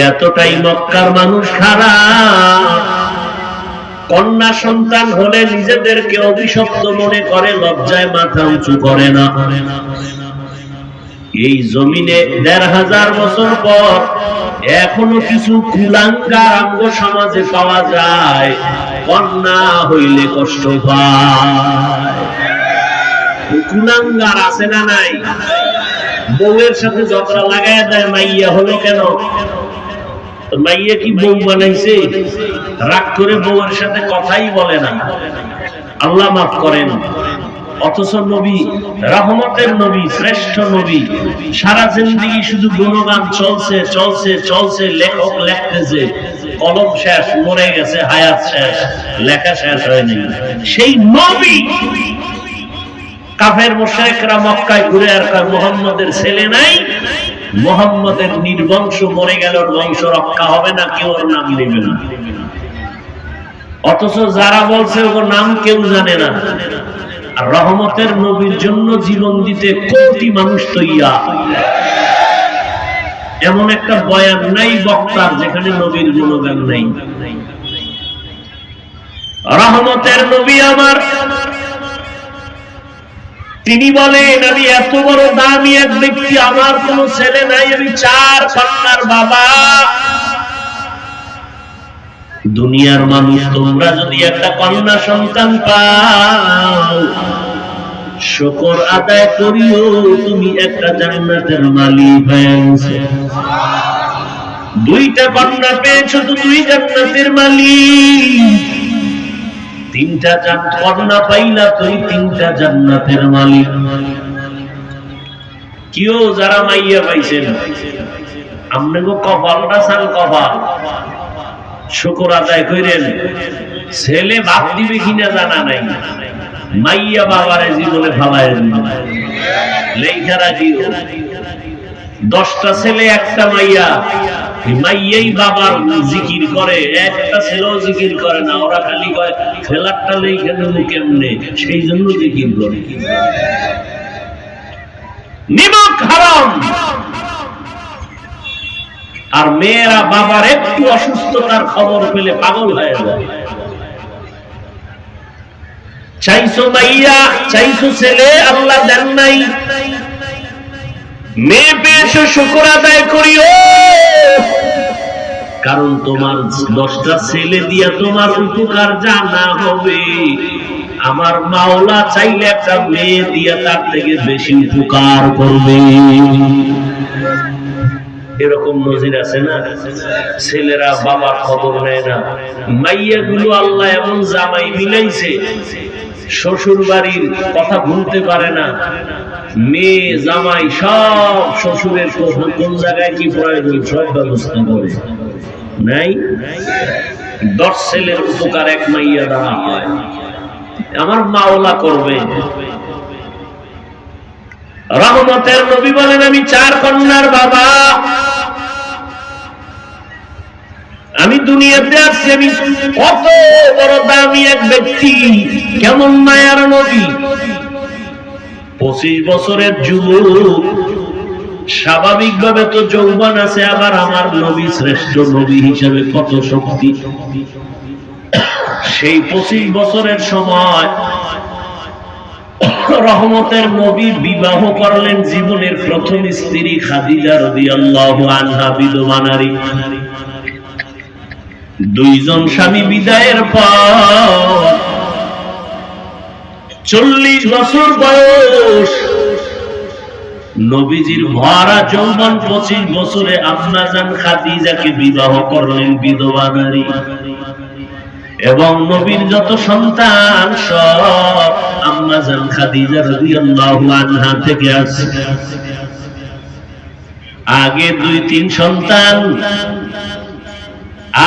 এতটাই মক্কার মানুষ খারাপ। কন্যা সন্তান হলে নিজেদেরকে অভিশপ্ত মনে করে, লজ্জায় মাথা উঁচু করে না। এই জমিনে ১৫০০ বছর পর এখনো কিছু কুলাঙ্গার আঙ্গ সমাজে পাওয়া যায়, কন্যা হইলে কষ্ট পায়। কুলাঙ্গার আছে না নাই? বউয়ের সাথে ঝগড়া লাগায় দেয়, মাইয়া হলো কেন? মাইয়া কি বউ বানাইছে? রাগ করে বউয়ের সাথে কথাই বলে না। আল্লাহ মাফ করেন। অথচ নবী, রহমতের নবী, শ্রেষ্ঠ নবী, সারা জিন্দেগি শুধু গুণগান চলছে চলছে চলছে, লেখক লিখতেছে, কলম শেষ, মরে গেছে, হায়াত শেষ, লেখা শেষ হয়নি। সেই নবী কাফের মুশরিকরা মক্কায় ঘুরে আর কয়, মুহাম্মদের ছেলে নাই, মুহাম্মদের নির্বংশ মরে গেল, বংশ রক্ষা হবে না, কেউ ওর নাম নেবে না। অথচ যারা বলছে ওর নাম কেউ জানে না। আর রহমতের নবীর জন্য জীবন দিতে কোটি মানুষ তৈয়ার। এমন একটা বয়ান নাই বক্তার যেখানে নবীর গুণগান নাই। রহমতের নবী আমার, তিনি বলেন, আমি এত বড় দামি এক ব্যক্তি, আমার কোন ছেলে নাই, আমি 4 কন্যার বাবা। দুনিয়ার মানুষ, তোমরা যদি একটা কন্যা সন্তান পাও, শুকর আদায় করিও, তুমি একটা জান্নাতের মালিক হয়ে গেছো। 2টা কন্যা পেয়েছো, তো 2 জান্নাতের মালিক। 3টা কন্যা পাইলা, তুই 3টা জান্নাতের মালিক। কেউ যারা মাইয়া পাইছেন, আপনাকে কপালটা চান, কপাল শুকর আদায় করেন। ছেলে বাপ দিবে কিনা জানা নাই, মাইয়া বাবারে জীবনে ফালায় লেখা রাখিও। 10টা ছেলে একটা মাইয়া, মাইয়াই বাবার জিকির করে, একটা ছেলেও জিকির করে না। ওরা খালি কয় ফেলারটা লেখে দেবো কেমনে, সেই জন্য জিকির করে। নিমক হারাম। আর মেয়েরা বাবার একটু অসুস্থতার খবর পেলে পাগল হয়ে যায়। চাইছো মাইয়া, চাইছো ছেলে, আল্লাহ দেন নাই, মেয়ে পেয়েছো শুকর আদায় করিও, কারণ তোমার 10টা ছেলে দিয়া তোমার উপকার যা না হবে, আমার মাওলা চাইলে একটা মেয়ে দিয়া তার থেকে বেশি উপকার করবে। এরকম নজির আছে না? ছেলেরা বাবার খবর নেয় না। মাইয়া গুলো আল্লাহ এমন জামাই মিলাইছে, শ্বশুর বাড়ির কথা ভুলতে পারে না। মেয়ে জামাই সব শ্বশুরের কোন জায়গায় কি প্রয়োজন সব ব্যবস্থা করে নাই। 10 ছেলের উপকার এক মাইয়া দ্বারা হয়, আমার মাওলা করবে। রহমতের নবী বলেন, আমি 4 কন্যার বাবা, আমি দুনিয়াতে আসছি, আমি কত বড় দামি এক ব্যক্তি, কেমন মায়ার নবী। 25 বছরের যুবক, স্বাভাবিকভাবে তো যৌবন আছে, আবার আমার নবী শ্রেষ্ঠ নবী হিসেবে কত শক্তি। সেই 25 বছরের সময় রহমতের নবী বিবাহ করলেন জীবনের প্রথম স্ত্রী খাদিজা রাদিয়াল্লাহু আনহা, বিধবা নারী। 2 জন স্বামী বিদায়ের পর 40 বছর বয়স, নবীজির ভরা যৌবন 25 বছরে আম্মা জান খাদিজাকে বিবাহ করলেন, বিধবা নারী। এবং নবীর যত সন্তান সব আম্মা জান খাদিজা রাদিয়াল্লাহু আনহা থেকে আসে। আগে 2-3 সন্তান,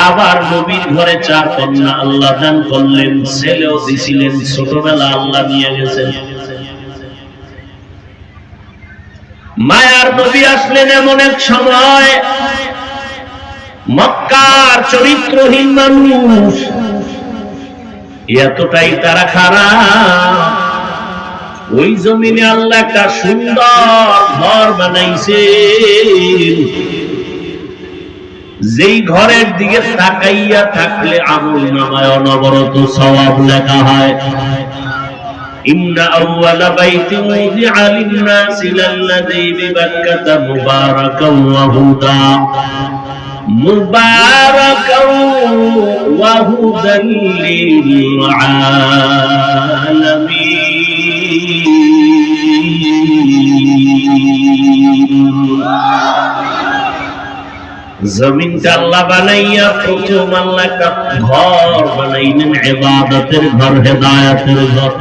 আবার নবীর ঘরে 4 কন্যা আল্লাহ দান করলেন, ছেলেও দিছিলেন, ছোটবেলা আল্লাহ নিয়ে গেছেন। মায়ার নবী আসলেন এমন এক সময়, মক্কার চরিত্রহীন মানুষ এতটাই তারা খারাপ, ওই জমিনে আল্লাহ একটা সুন্দর ঘর বানাইছে, যেই ঘরের দিকে তাকাইয়া থাকলে আমলনামায় অনবরত সওয়াব লেখা হয়। ইন্না আউওয়ালা বাইতিন উযিআ লিন-নাসি লাল্লাযী বিবাক্কাতা মুবারাকান ওয়া হুদা, মুবারাকান ওয়া হুদান লিল আলামিন। জমিনটা আল্লাহ বানাইয়া প্রথম আল্লাহ একটা ঘর বানাইলেন, ইবাদতের ঘর, হেদায়েতের ঘর।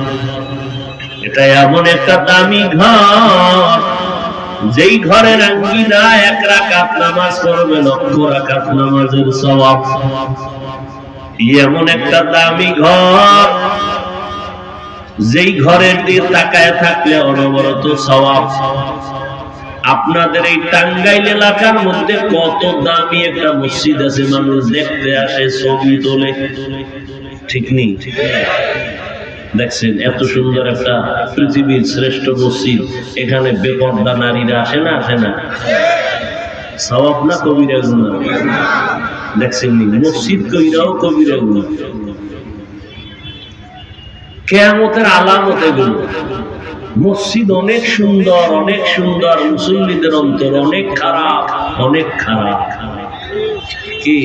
এটা এমন একটা দামি ঘর, যেই ঘরের আঙ্গিনা 1 রাকাত নামাজ পড়বে 1,00,000 রাকাত নামাজের সওয়াব। এমন একটা দামি ঘর, যেই ঘরের দিকে তাকায় থাকলে অনবরত সওয়াব। আপনাদের এই টাঙ্গাইল এলাকার মধ্যে কত দামি একটা মসজিদ আছে, মানুষ দেখতে আসে, ছবি তোলে, ঠিক নেই? দেখছেন এত সুন্দর একটা পৃথিবীর শ্রেষ্ঠ মসজিদ, এখানে বেপর্দা নারীরা আসে না, আসে না? সওয়াব না কবিরা গুনাহ? দেখছেন মসজিদ কইরাও কবিরা গুনাহ। কিয়ামতের আলামত এগুলো। মসজিদ অনেক সুন্দর, অনেক সুন্দর, মুসল্লিদের অন্তর অনেক খারাপ, অনেক খারাপ। কি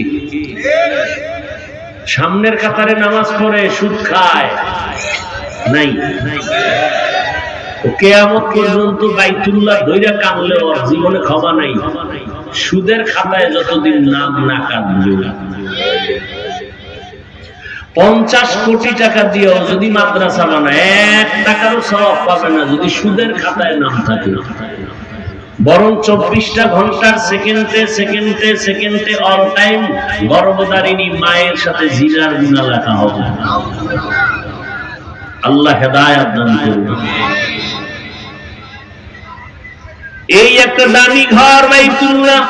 সামনের কাতারে নামাজ পড়ে সুদ খায় নাই, কিয়ামত পর্যন্ত বাইতুল্লাহ ধইরা কাঁদলে ওর জীবনে ক্ষমা নাই। সুদের খাতায় যতদিন নাম না কাটবে, 50 কোটি টাকা দিয়েও যদি মাদ্রাসা বানায় 1 টাকারও সওয়াব পাবে না যদি সুদের খাতায় নাম থাকে। বরং 24টা ঘন্টার সেকেন্ডে সেকেন্ডে সেকেন্ডে অল টাইম গর্ভধারিণী মায়ের সাথে জিনার গুনাহ লেখা হবে। আল্লাহ হেদায়েত দান করুন। এই একটা দামি ঘর বাইতুল্লাহ,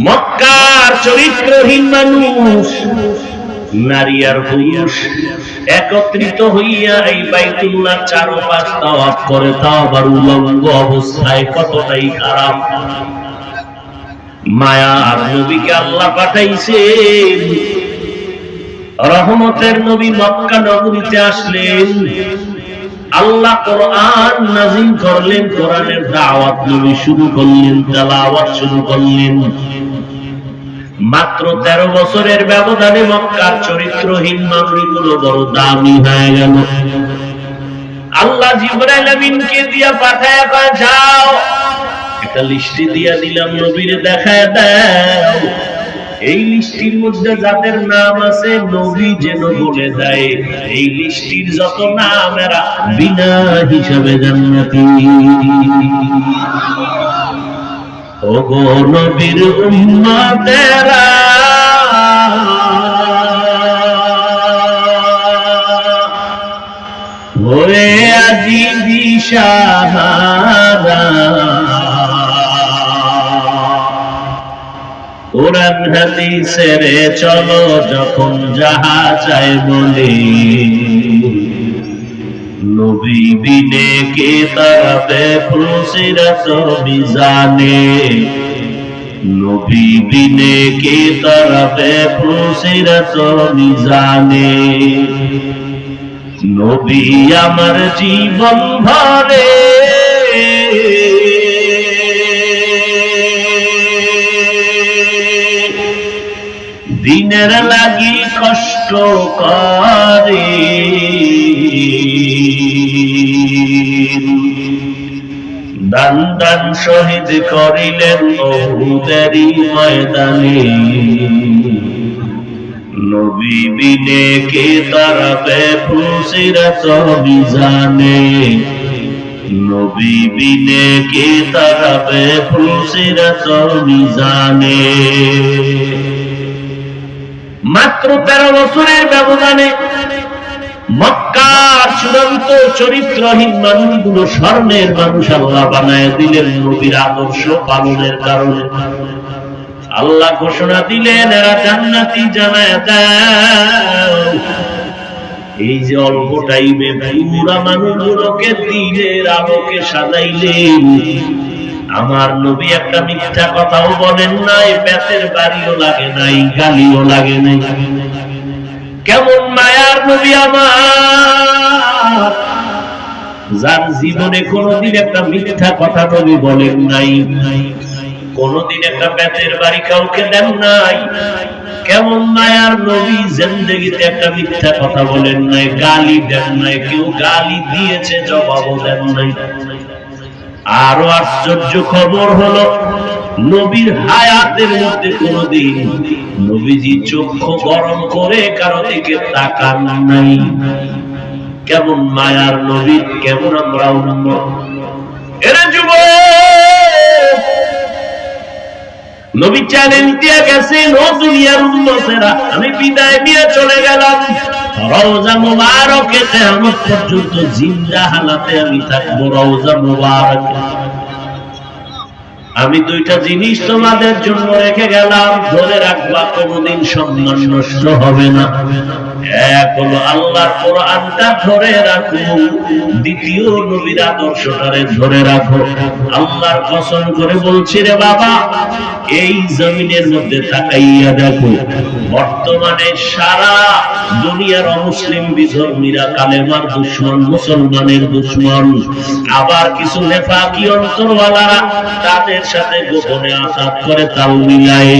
মক্কার চরিত্রহীন মানুষ নারী আর পুরুষ একত্রিত হইয়া এই বাইতুল্লাহ চারপাশ তাওয়াফ করে, তাও আবার উলঙ্গ অবস্থায়। কতটাই খারাপ! মায়ার নবীকে আল্লাহ পাঠাইছেন, রহমতের নবী মক্কা নগরীতে আসলেন, আল্লাহ কোরআন নাযিল করলেন, কোরআনের দাওয়াত নবী শুরু করলেন, তেলাওয়াত শুরু করলেন। মাত্র 13 বছরের ব্যবধানে মক্কার চরিত্রহীন মানুষগুলো বড় দামি হয়ে গেল। আল্লাহ জিবরাইল আমিনকে দিয়া পাঠায়, কয় যাও একটা লিস্টি দিয়া দিলাম, নবীর দেখায় দাও, এই লিস্টির মধ্যে যাদের নাম আছে নবী যেন বলে দেয় এই লিস্টির যত নাম এরা বিনা হিসাবে জান্নাতি। ওগো নবীর উম্মতেরা, ওরে আজি দিশাহারা, কোরআন হাদিসের চলো যখন যাহা চাই বলে, নবী বিনে কে তারাবে ফুসিরাত মিজানে, নবী বিনে কে তারাবে ফুসিরাত মিজানে। নবী আমার জীবন ভরে দিনের লাগি কষ্ট করে, দান দান শহীদ করিলেন উহুদেরই ময়দানে। নবী বিনে কে তারাবে ফুসিরাত মিজানে, নবী বিনে কে তারাবে ফুসিরাত মিজানে। মাত্র 13 বছরের ব্যবধানে মক্কার চূড়ান্ত চরিত্রহীন মানুষগুলো স্বর্ণের মানুষ আল্লাহ বানায় দিলেন নবীর আদর্শ পালনের কারণে। আল্লাহ ঘোষণা দিলেন এরা জান্নাতি, জানায় দাও। এই যে অল্প টাইমে পুরা মানুষগুলোকে দিনের আলোকে সাজাইলেন। আমার নবী একটা মিথ্যা কথাও বলেন নাই, পেটের বাড়িও লাগে নাই, গালিও লাগে নাই। কেমন মায়ার নবী আমার, যার জীবনে কোনদিন একটা মিথ্যা কথা নবী বলেন নাই, কোনদিন একটা পেটের বাড়ি কাউকে দেন নাই। কেমন মায়ার নবী, জিন্দেগিতে একটা মিথ্যা কথা বলেন নাই, গালি দেন নাই, কেউ গালি দিয়েছে জবাবও দেন নাই। আরো আশ্চর্য খবর হলো নবীর হায়াতের মধ্যে কোনদিন নবীজি চক্ষু গরম করে কারো দিকে তাকান নাই। কেমন মায়ার নবী, কেমন আমরা উম্মত। এরা যুবক, নবী চ্যালেঞ্জ দিয়ে গেছেন, ও দুনিয়ার উম্মতেরা আমি বিদায় নিয়ে চলে গেলাম, রওজা মুবারকে কিয়ামত পর্যন্ত জিন্দা হালাতে আমি থাকবো। রওজা মুবারকে আমি দুইটা জিনিস তোমাদের জন্য রেখে গেলাম, ধরে রাখবা, কোনদিন সম্মান নষ্ট হবে না। এক হলো আল্লাহর কোরআনটা ধরে রাখো, দ্বিতীয় নবীর আদর্শটারে ধরে রাখো। আল্লাহর কসম করে বলছি রে বাবা, এই জমিনের মধ্যে তাকাইয়া দেখো, বর্তমানে সারা দুনিয়ার অমুসলিম বিধর্মীরা কালেমার দুশমন, মুসলমানের দুশমন, আবার কিছু নেফাকি অন্তরওয়ালারা তাদের সাথে গোপনে আঘাত করে, তাল মিলায়।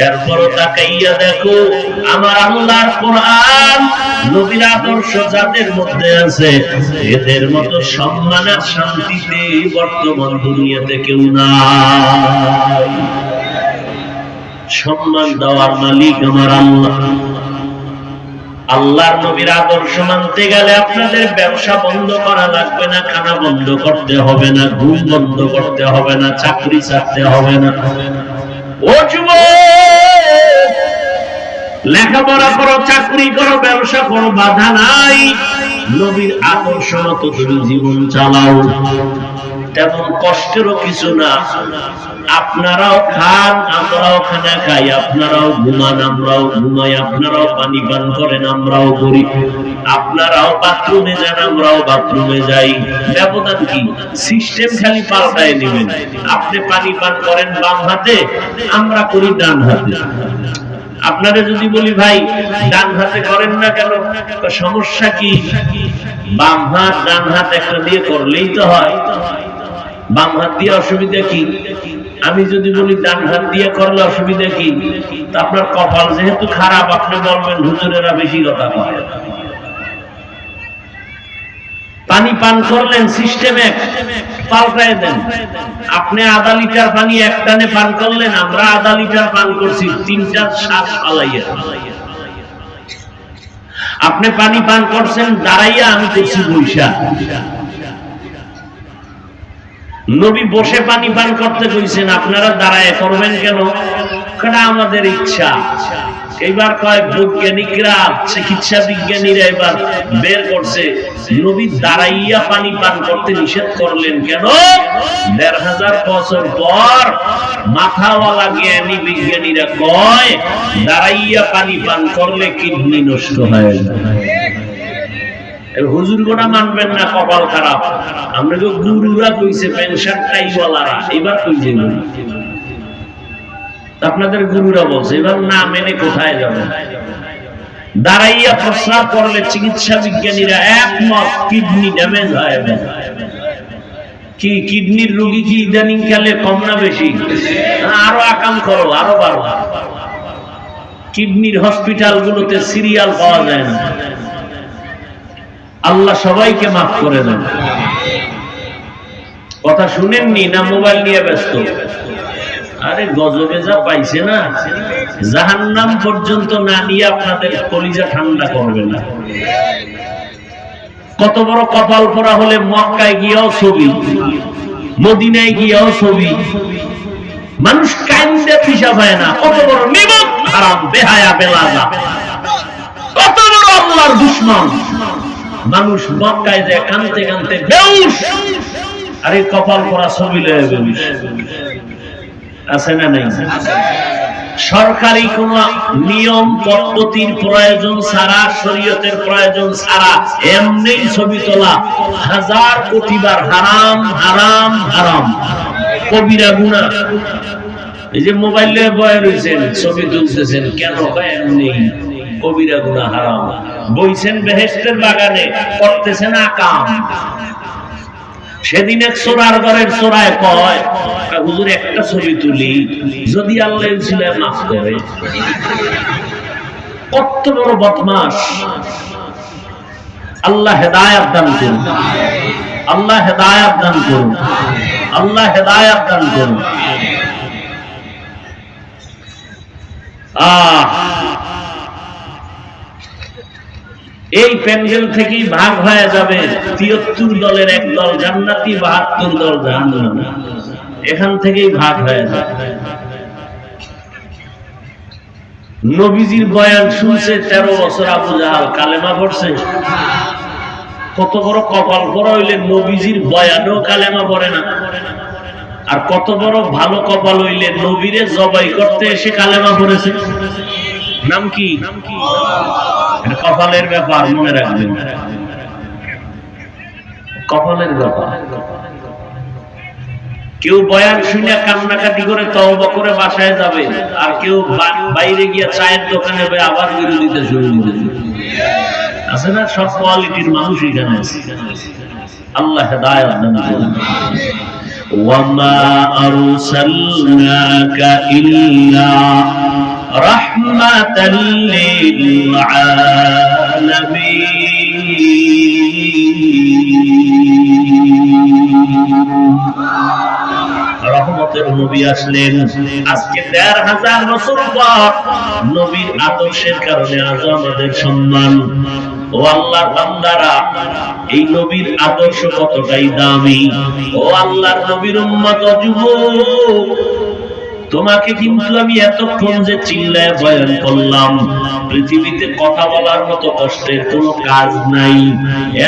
এরপরও তাকাইয়া দেখো, আমার আল্লাহর কোরআন নবীর আদর্শ যাদের মধ্যে আছে, এদের মতো সম্মান আর শান্তিতে বর্তমান দুনিয়াতে কেউ নাই। সম্মান দেওয়ার মালিক আমার আল্লাহ। আল্লাহর নবীর আদর্শ মানতে গেলে আপনাদের ব্যবসা বন্ধ করা লাগবে না, খানা বন্ধ করতে হবে না, ঘুম বন্ধ করতে হবে না, চাকরি ছাড়তে হবে না। ও যুবক, লেখাপড়া করো, চাকরি করো, ব্যবসা করো, বাধা নাই। নবীর আদর্শ মতো তুমি জীবন চালাও, তেমন কষ্টেরও কিছু না। আপনারাও খান, আমরাও খানা খাই, আপনারাও ঘুমান, আমরাও ঘুমাই, আপনারাও পানি পান করেন, আমরাও করি, আপনারাও বাথরুমে যান, আমরাও বাথরুমে যাই। ব্যবধান কি? সিস্টেম খালি পাল্টায় নেবেন। আপনি পানি পান করেন বাম হাতে, আমরা করি ডান হাতে। আপনারা যদি বলি ভাই ডান হাতে করেন না কেন, সমস্যা কি? বাম হাত ডান হাত একটা দিয়ে করলেই তো হয়, বাম হাত দিয়ে অসুবিধা কি? আমি যদি বলি ডান হাত দিয়ে করলে অসুবিধা কি? আপনার কপাল যেহেতু খারাপ, আপনি বলবেন হুজুরেরা বেশি কথা কয়। পানি পান করলেন, সিস্টেম এক, পাল্টায় দেন। আপনি আধা লিটার পানি এক টানে পান করলেন, আমরা আধা লিটার পান করছি 3টা শ্বাস ফালাইয়া। আপনি পানি পান করছেন দাঁড়াইয়া, আমি করছি বৈশা। নবী বসে পানি পান করতে কইছেন, আপনারা দাঁড়ায় করবেন কেন? এটা আমাদের ইচ্ছা। এবার কয় বৈজ্ঞানিকরা, চিকিৎসা বিজ্ঞানীরা এবার বের করছে নবী দাঁড়াইয়া পানি পান করতে নিষেধ করলেন কেন? ১৫০০ বছর পর মাথাওয়ালা জ্ঞানী বিজ্ঞানীরা কয় দাঁড়াইয়া পানি পান করলে কিডনি নষ্ট হয়ে যায়। হুজুর গোনা মানবেন না, কপাল খারাপ। আমরা তো গুরুরা কইছে, পেনশনটাই বলারা এবার কইছে, আপনাদের গুরুরা বলছে, এবার না মেনে কোথায় যাবে? দাঁড়াইয়া প্রস্রাব করলে চিকিৎসা বিজ্ঞানীরা একমত কিডনি ড্যামেজ হয়। কি কিডনির রোগী কি ইদানিং কালে কম না বেশি? আরো আকাম করো, আরো বাড়ো। কিডনির হসপিটাল গুলোতে সিরিয়াল পাওয়া যায় না। আল্লাহ সবাইকে মাফ করে দেন। কথা শুনেননি না মোবাইল নিয়ে ব্যস্ত? আরে গজবে যা পাইছে না, জাহান্নাম পর্যন্ত না নিয়ে আপনাদের কলিজা ঠান্ডা করবে না। কত বড় কপাল পোড়া হলে মক্কায় গিয়েও ছবি, মদিনায় গিয়েও ছবি, মানুষ কান্দে পিছা পায় না। কত বড় নিমক হারাম, বেহায়া বেলাজা, কত বড় আল্লাহর দুশমন, মানুষ মক্কায় যায় কানতে কানতে বেহুশ। আরে কপাল পোড়া ছবি লয়ে বেহুশ আছে না নাই? সরকারি কোন নিয়ম পদ্ধতির প্রয়োজন ছাড়া, শরীয়তের প্রয়োজন ছাড়া এমনি ছবি তোলা 1000 কোটিবার হারাম, হারাম, হারাম, কবিরা গুনাহ। এই যে মোবাইলে বয়ে রয়েছেন, ছবি তুলতেছেন কেন? এমনি কবিরা গুনাহ, হারাম। বইছেন বেহেশতের বাগানে, করতেছেন আকাম। সেদিন এক চোরার ঘরের চোরায় কয়, হুজুর একটা ছবি তুলি, যদি আল্লাহ ইসলাম মাফ করে। কত বড় বদমাশ! আল্লাহ হেদায়েত দান করুন, আল্লাহ হেদায়েত দান করুন, আল্লাহ হেদায়েত দান করুন। এই প্যান্ডেল থেকেই ভাগ হয়ে যাবে ৭৩ দলের এক দল জান্নাতি, ৭২ দল জাহান্নামী। এখান থেকেই ভাগ হয়ে যাবে। নবীজির বয়ান শুনছে 13 বছর আবু জাহাল, কালেমা পড়ছে। কত বড় কপাল পোড়া হইলে নবীজির বয়ানেও কালেমা পড়ে না। আর কত বড় ভালো কপাল হইলে নবীরে জবাই করতে এসে কালেমা পড়েছে। নাম কি? কপালের ব্যাপার, মনে রাখবেন, কপালের ব্যাপার। কেউ বয়ান শুনে কান্নাকাটি করে তওবা করে বাসায় যাবে, আর কেউ বাইরে গিয়ে চায়ের দোকানে আবার বিরোধিতা শুরু করেছে। আছে না? সব কোয়ালিটির মানুষ এখানে আছে। আল্লাহ হেদায়েত দান করুন। ওয়ামা আরসালনাকা ইল্লা রাহমাতাল লিল আলামিন। রহমতের নবী আসলেন। আজকে ১৫০০ বছর পর নবীর আদর্শের কারণে আজ আমাদের সম্মান। ও আল্লাহর বান্দারা, এই নবীর আদর্শ কতটাই দামি। ও আল্লাহর নবীর উম্মত, যুবক, তোমাকে কিন্তু আমি এতক্ষণ যে চিল্লায় বয়ান করলাম, পৃথিবীতে কথা বলার মতো কষ্টের কোনো কাজ নাই,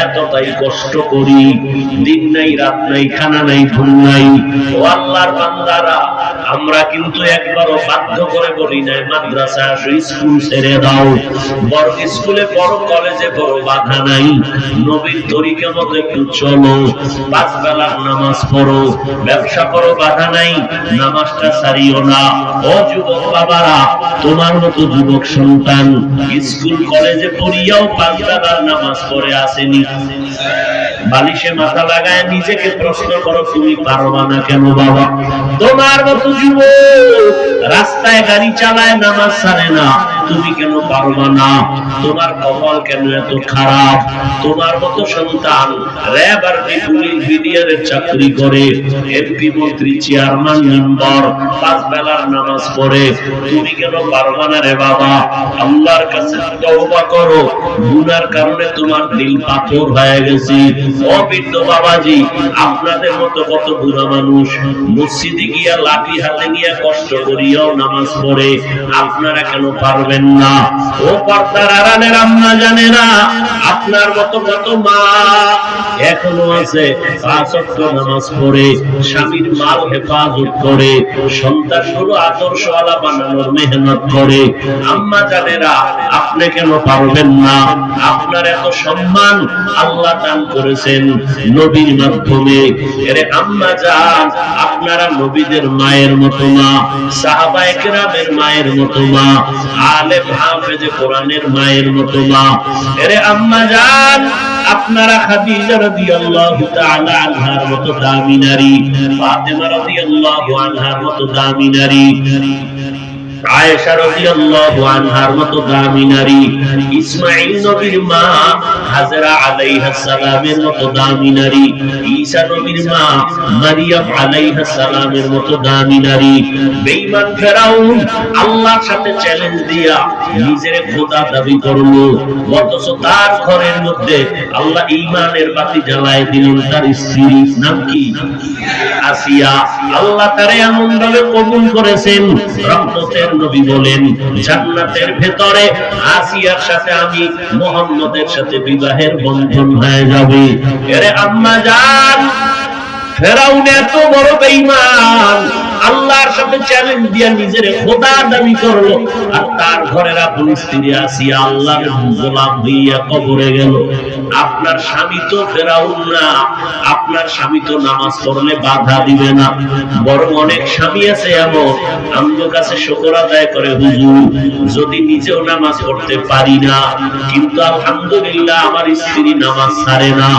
এতটাই কষ্ট করি, দিন নাই রাত নাই, খানা নাই ঘুম নাই। ও আল্লাহর বান্দারা, আমরা কিন্তু একবারও বাধ্য করে বলি নাই মাদ্রাসা আসো, স্কুল ছেড়ে দাও, বড় স্কুলে বড় কলেজে বড় বাধা নাই, নবীর তরিকা মতো একটু চলো, 5 বেলার নামাজ পড়ো, ব্যবসা করো, বাধা নাই, নামাজটা ছাড়িও না। ও যুবক বাবারা, তোমার মতো যুবক সন্তান স্কুল কলেজে পড়িয়াও 5 বেলার নামাজ পড়ে আসেনি? বালিশে মাথা লাগায় নিজেকে প্রশ্ন করো, তুমি পারবা না কেন বাবা? তোমার মতো যুবক রাস্তায় গাড়ি চালায়, নামাজ ছাড়ে না, তুমি কেন পারবা না? তোমার কপাল কেন এত খারাপ? তোমার মতো সন্তান র‍্যাব আর পুলিশ বিডিআরের চাকরি করে, এমপি মন্ত্রী চেয়ারম্যান মেম্বার 5 বেলার নামাজ পড়ে, তুমি কেন পারবা না রে বাবা? আল্লাহর কাছে তওবা করো, গুনার কারণে তোমার দিল পাথর হয়ে গেছে। ও বৃদ্ধ বাবাজি, আপনাদের মতো কত বুড়া মানুষ মসজিদে গিয়া লাঠি হাতে নিয়ে কষ্ট করিয়াও নামাজ পড়ে, আপনারা কেন পারবেন না? ও পর্দার আড়ালের আম্মা জানেরা, আপনার মতো কত মা এখনো আছে 5 ওয়াক্ত নামাজ পড়ে, স্বামীর মাল হেফাজত করে, সন্তানগুলো আদর্শওয়ালা বানানোর মেহনত করে। আম্মা জানেরা, আপনি কেন পারবেন না? আপনার এত সম্মান আল্লাহ দান করেছেন নবীর মাধ্যমে। এরে আম্মা জান, আপনারা নবীদের মায়ের মতো মা, সাহাবায়ে কেরামের মায়ের মতো মা, আলেম হাফেজে কোরআনের মায়ের মতো মা। এরে আম্মা জান, আপনারা খাদিজা রাদিয়াল্লাহু তাআলা আনহার মতো দামি নারী, ফাতেমা রাদিয়াল্লাহু আনহার মতো দামি নারী, আয়েশা রাদিয়াল্লাহু আনহার মতো দামি নারী, ইসমাঈল নবীর মা হাজরা আলাইহিস সালামের মতো দামি নারী, ঈসা নবীর মা মারিয়াম আলাইহিস সালামের মতো দামি নারী। বেঈমান ফেরাউন আল্লাহর সাথে চ্যালেঞ্জ দিয়া নিজের খোদা দাবি করলো, অথচ তার ঘরের মধ্যে আল্লাহ ঈমানের বাতি জ্বালায় দিলেন। তার স্ত্রীর নাম কি? আসিয়া। আল্লাহ তারে এমন ভাবে কবুল করেছেন, রহমতের নবী বলেন, জান্নাতের ভেতরে আসিয়ার সাথে আমি মুহাম্মদের সাথে বিবাহের বন্ধন হয়ে যাবে। এরে আম্মা জান, ফেরাউন এত বড় বেঈমান, আল্লাহর সাথে চ্যালেঞ্জ দিয়া নিজের খোদা দাবি করলো, আর তার ঘরের আপন স্ত্রী আসিয়া আল্লাহর গোলাম হইয়া কবরে গেল। আপনার স্বামী তো ফেরাউন না, আপনার স্বামী তো নামাজ পড়লে বাধা দিবে না। বরং অনেক স্বামী আছে এমন, আমার কাছে শুকর আদায় করে, হুজুর যদি নিজেও নামাজ পড়তে পারি না, কিন্তু আলহামদুলিল্লাহ আমার স্ত্রী নামাজ ছাড়ে না।